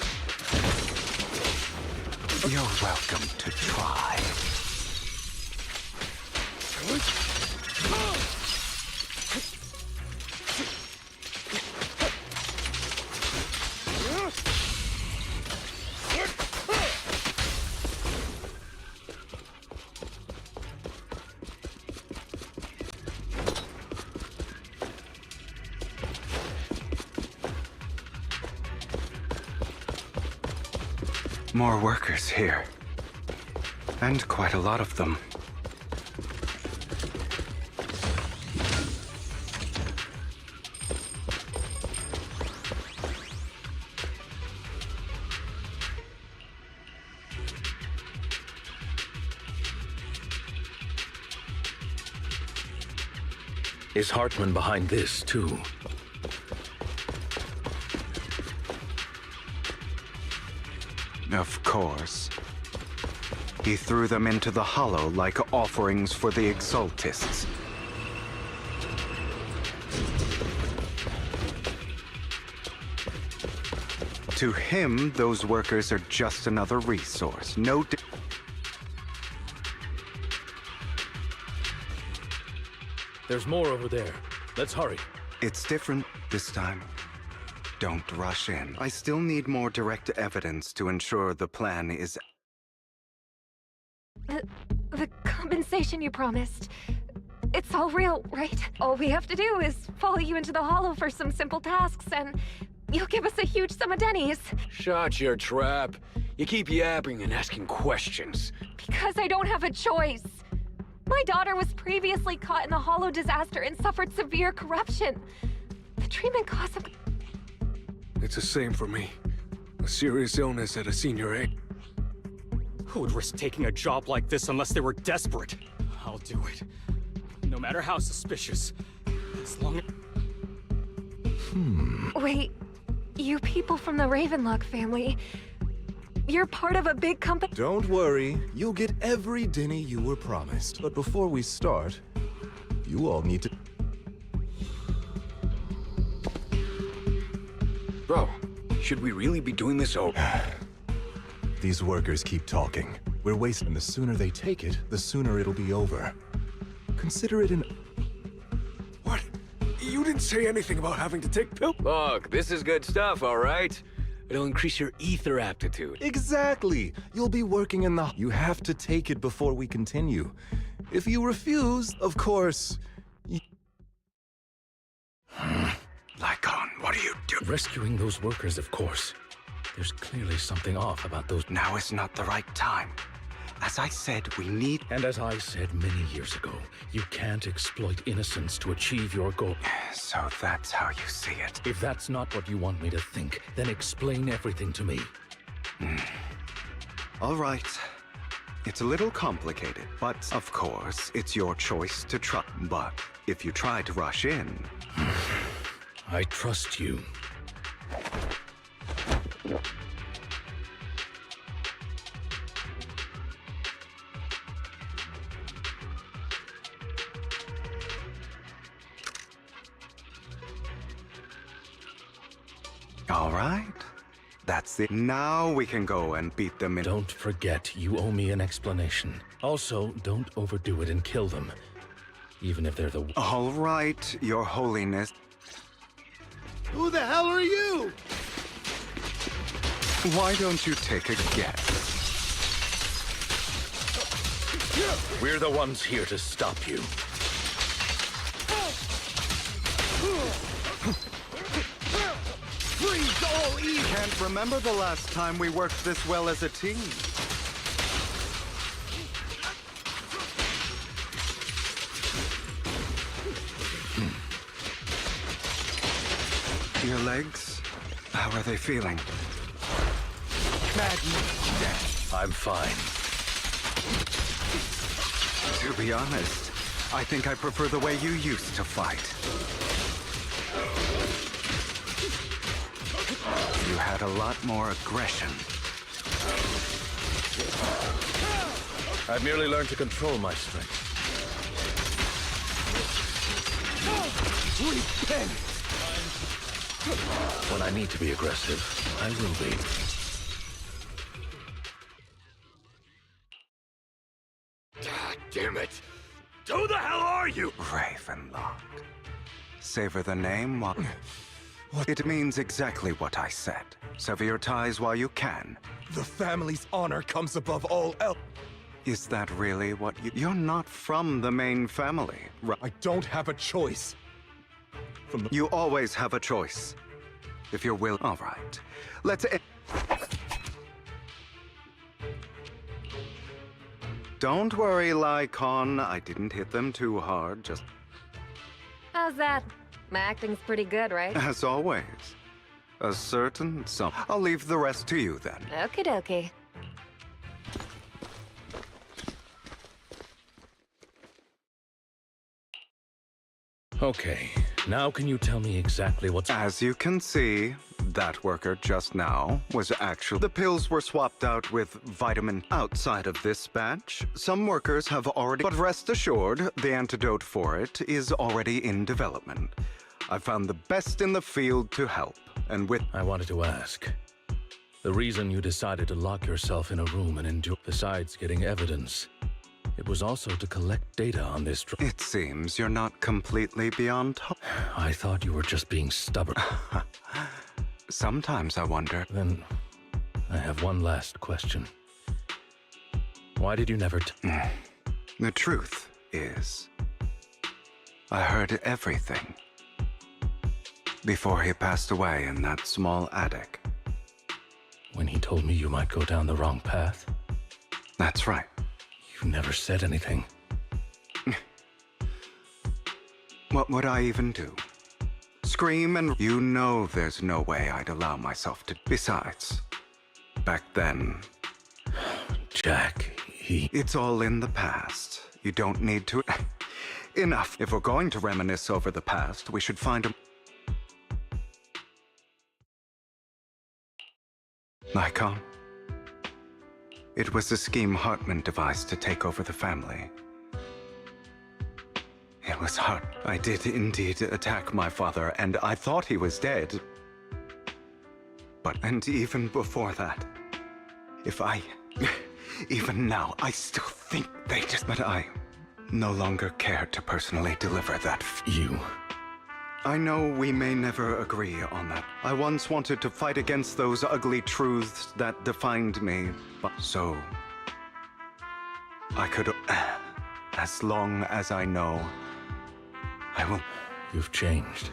You're welcome to try. More workers here. And quite a lot of them. Is Hartman behind this, too? Of course. He threw them into the Hollow like offerings for the Exaltists. To him, those workers are just another resource. No. There's more over there. Let's hurry. It's different this time. Don't rush in. I still need more direct evidence to ensure the plan is... The compensation you promised. It's all real, right? All we have to do is follow you into the Hollow for some simple tasks, and you'll give us a huge sum of dennies. Shut your trap. You keep yapping and asking questions. Because I don't have a choice. My daughter was previously caught in the Hollow disaster and suffered severe corruption. The treatment cost of... It's the same for me. A serious illness at a senior age. Who would risk taking a job like this unless they were desperate? I'll do it. No matter how suspicious. As long as... Wait, you people from the Ravenlock family, you're part of a big company? Don't worry, you'll get every denny you were promised. But before we start, you all need to... Bro, should we really be doing this over? These workers keep talking. We're wasting. The sooner they take it, the sooner it'll be over. Consider it an... What? You didn't say anything about having to take pills. Look, this is good stuff, all right? It'll increase your ether aptitude. Exactly! You'll be working in the... You have to take it before we continue. If you refuse, of course... Lycon, what are you doing? Rescuing those workers, of course. There's clearly something off about those... Now is not the right time. As I said, we need... And as I said many years ago, you can't exploit innocence to achieve your goal. So that's how you see it. If that's not what you want me to think, then explain everything to me. All right. It's a little complicated, but of course, it's your choice to try. But if you try to rush in... I trust you. All right. That's it. Now we can go and beat them in... Don't forget, you owe me an explanation. Also, don't overdo it and kill them. Even if they're the... All right, Your Holiness. Who the hell are you? Why don't you take a guess? We're the ones here to stop you. Freeze all evil! Can't remember the last time we worked this well as a team. Your legs? How are they feeling? I'm fine. To be honest, I think I prefer the way you used to fight. You had a lot more aggression. I've merely learned to control my strength. Repent! When I need to be aggressive, I will be. Damn it! Who the hell are you? Ravenlock. Savor the name while... It means exactly what I said. Sever your ties while you can. The family's honor comes above all else. Is that really what you... You're not from the main family, right? I don't have a choice. You always have a choice. If you're willing... All right. Let's... Don't worry, Lycon. I didn't hit them too hard, just... How's that? My acting's pretty good, right? As always. A certain some... I'll leave the rest to you, then. Okie dokie. Okay, now can you tell me exactly what's... As you can see, that worker just now was actually... The pills were swapped out with vitamin outside of this batch. Some workers have already... But rest assured, the antidote for it is already in development. I found the best in the field to help, and with... I wanted to ask. The reason you decided to lock yourself in a room and endure... Besides getting evidence, it was also to collect data on this drug. It seems you're not completely beyond hope. I thought you were just being stubborn. Sometimes I wonder. Then, I have one last question. Why did you never The truth is, I heard everything before he passed away in that small attic. When he told me you might go down the wrong path? That's right. You never said anything. What would I even do? Scream and... You know there's no way I'd allow myself to... Besides, back then... Jack, he... It's all in the past. You don't need to... Enough. If we're going to reminisce over the past, we should find a... Lycon. It was a scheme Hartman devised to take over the family. It was hard. I did indeed attack my father, and I thought he was dead. And even before that, even now, I still think they just... But I no longer care to personally deliver that... I know we may never agree on that. I once wanted to fight against those ugly truths that defined me, but so... I could... As long as I know, I will... You've changed,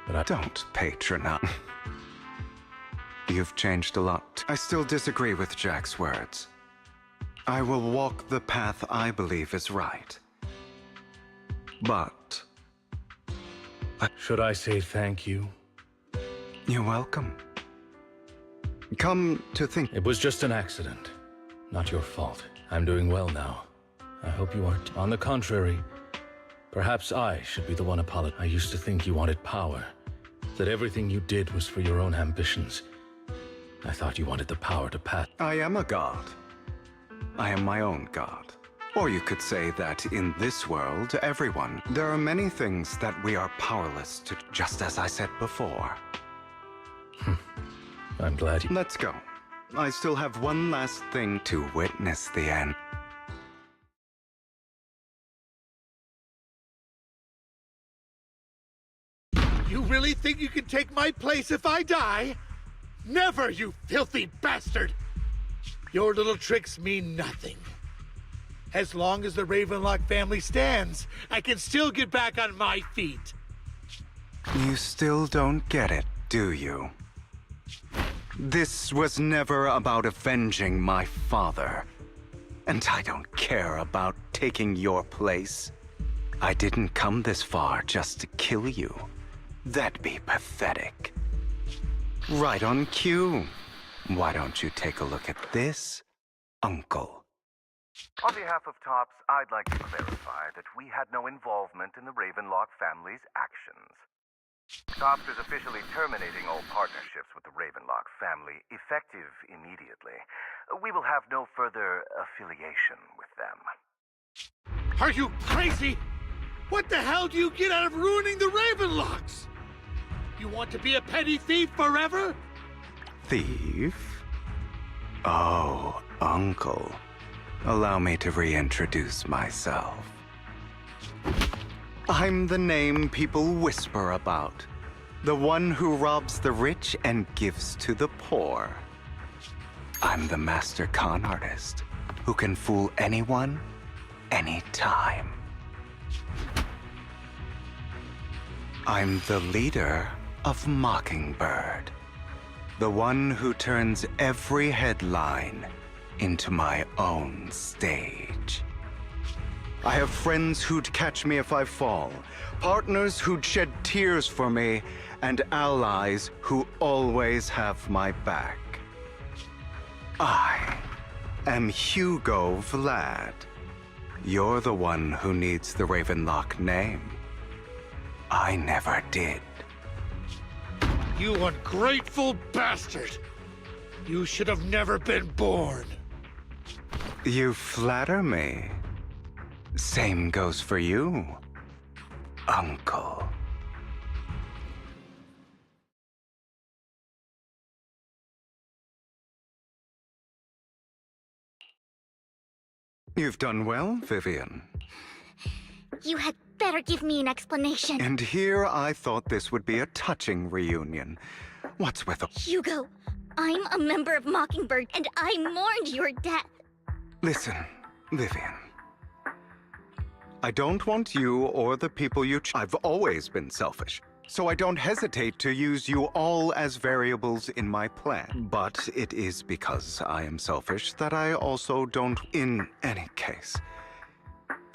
but I... Don't patronize. You've changed a lot. I still disagree with Jack's words. I will walk the path I believe is right. But... Should I say thank you? You're welcome. Come to think... It was just an accident. Not your fault. I'm doing well now. I hope you aren't. On the contrary, perhaps I should be the one apologizing. I used to think you wanted power, that everything you did was for your own ambitions. I thought you wanted the power to pass. I am a god. I am my own god. Or you could say that in this world, everyone, there are many things that we are powerless to, just as I said before. I'm glad you... Let's go. I still have one last thing to witness the end. You really think you can take my place if I die? Never, you filthy bastard! Your little tricks mean nothing. As long as the Ravenlock family stands, I can still get back on my feet. You still don't get it, do you? This was never about avenging my father. And I don't care about taking your place. I didn't come this far just to kill you. That'd be pathetic. Right on cue. Why don't you take a look at this, Uncle? On behalf of TOPS, I'd like to clarify that we had no involvement in the Ravenlock family's actions. TOPS is officially terminating all partnerships with the Ravenlock family, effective immediately. We will have no further affiliation with them. Are you crazy? What the hell do you get out of ruining the Ravenlocks? You want to be a petty thief forever? Thief? Oh, Uncle. Allow me to reintroduce myself. I'm the name people whisper about. The one who robs the rich and gives to the poor. I'm the master con artist who can fool anyone, anytime. I'm the leader of Mockingbird. The one who turns every headline into my own stage. I have friends who'd catch me if I fall, partners who'd shed tears for me, and allies who always have my back. I am Hugo Vlad. You're the one who needs the Ravenlock name. I never did. You ungrateful bastard! You should have never been born. You flatter me. Same goes for you, Uncle. You've done well, Vivian. You had better give me an explanation. And here I thought this would be a touching reunion. What's with Hugo, I'm a member of Mockingbird, and I mourned your death. Listen, Vivian. I don't want you or the people you I've always been selfish, so I don't hesitate to use you all as variables in my plan. But it is because I am selfish that I also don't. In any case,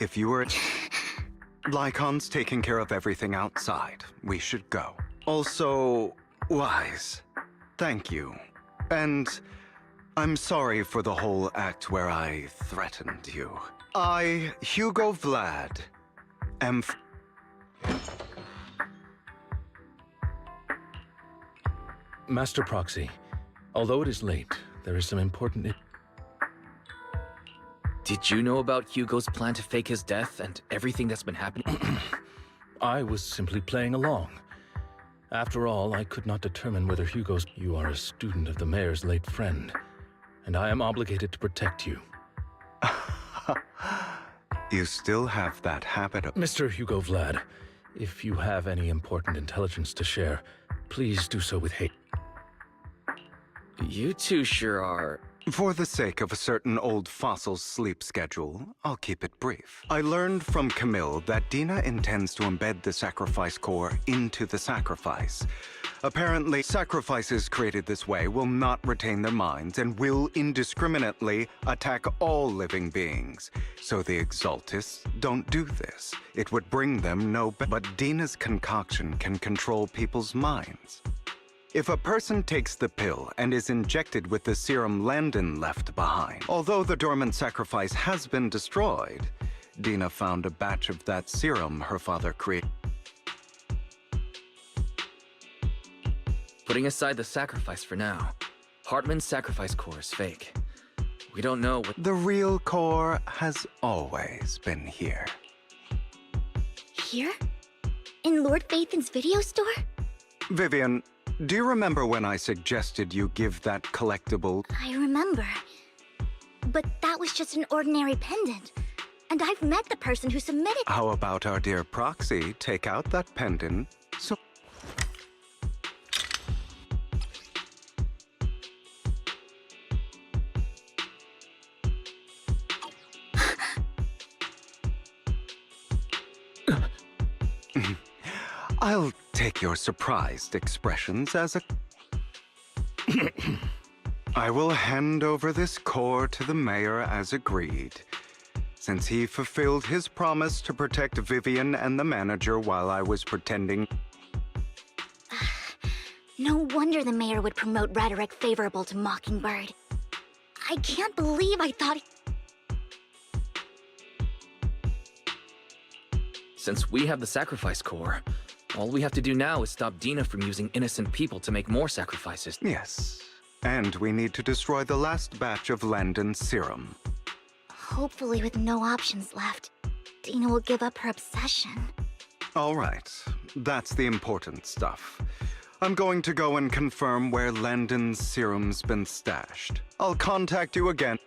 if you were... Lycon's taking care of everything outside. We should go. Also, Wise, thank you. And I'm sorry for the whole act where I threatened you. I, Hugo Vlad, am... Master Proxy, although it is late, there is some important... Did you know about Hugo's plan to fake his death and everything that's been happening? I was simply playing along. After all, I could not determine whether Hugo's... You are a student of the mayor's late friend, and I am obligated to protect you. You still have that habit of... Mr. Hugo Vlad, if you have any important intelligence to share, please do so with hate. You two sure are... For the sake of a certain old fossil's sleep schedule, I'll keep it brief. I learned from Camille that Dina intends to embed the sacrifice core into the sacrifice. Apparently, sacrifices created this way will not retain their minds and will indiscriminately attack all living beings. So the Exaltists don't do this. It would bring them no but Dina's concoction can control people's minds. If a person takes the pill and is injected with the serum Landon left behind, although the dormant sacrifice has been destroyed, Dina found a batch of that serum her father created. Putting aside the sacrifice for now, Hartman's sacrifice core is fake. We don't know what... The real core has always been here. Here? In Lord Phaethan's video store? Vivian, do you remember when I suggested you give that collectible? I remember. But that was just an ordinary pendant. And I've met the person who submitted... How about our dear Proxy take out that pendant so... I'll take your surprised expressions as a... I will hand over this core to the mayor as agreed, since he fulfilled his promise to protect Vivian and the manager while I was pretending... No wonder the mayor would promote rhetoric favorable to Mockingbird. I can't believe I thought... Since we have the sacrifice core, all we have to do now is stop Dina from using innocent people to make more sacrifices. Yes. And we need to destroy the last batch of Landon's serum. Hopefully with no options left, Dina will give up her obsession. All right. That's the important stuff. I'm going to go and confirm where Landon's serum's been stashed. I'll contact you again.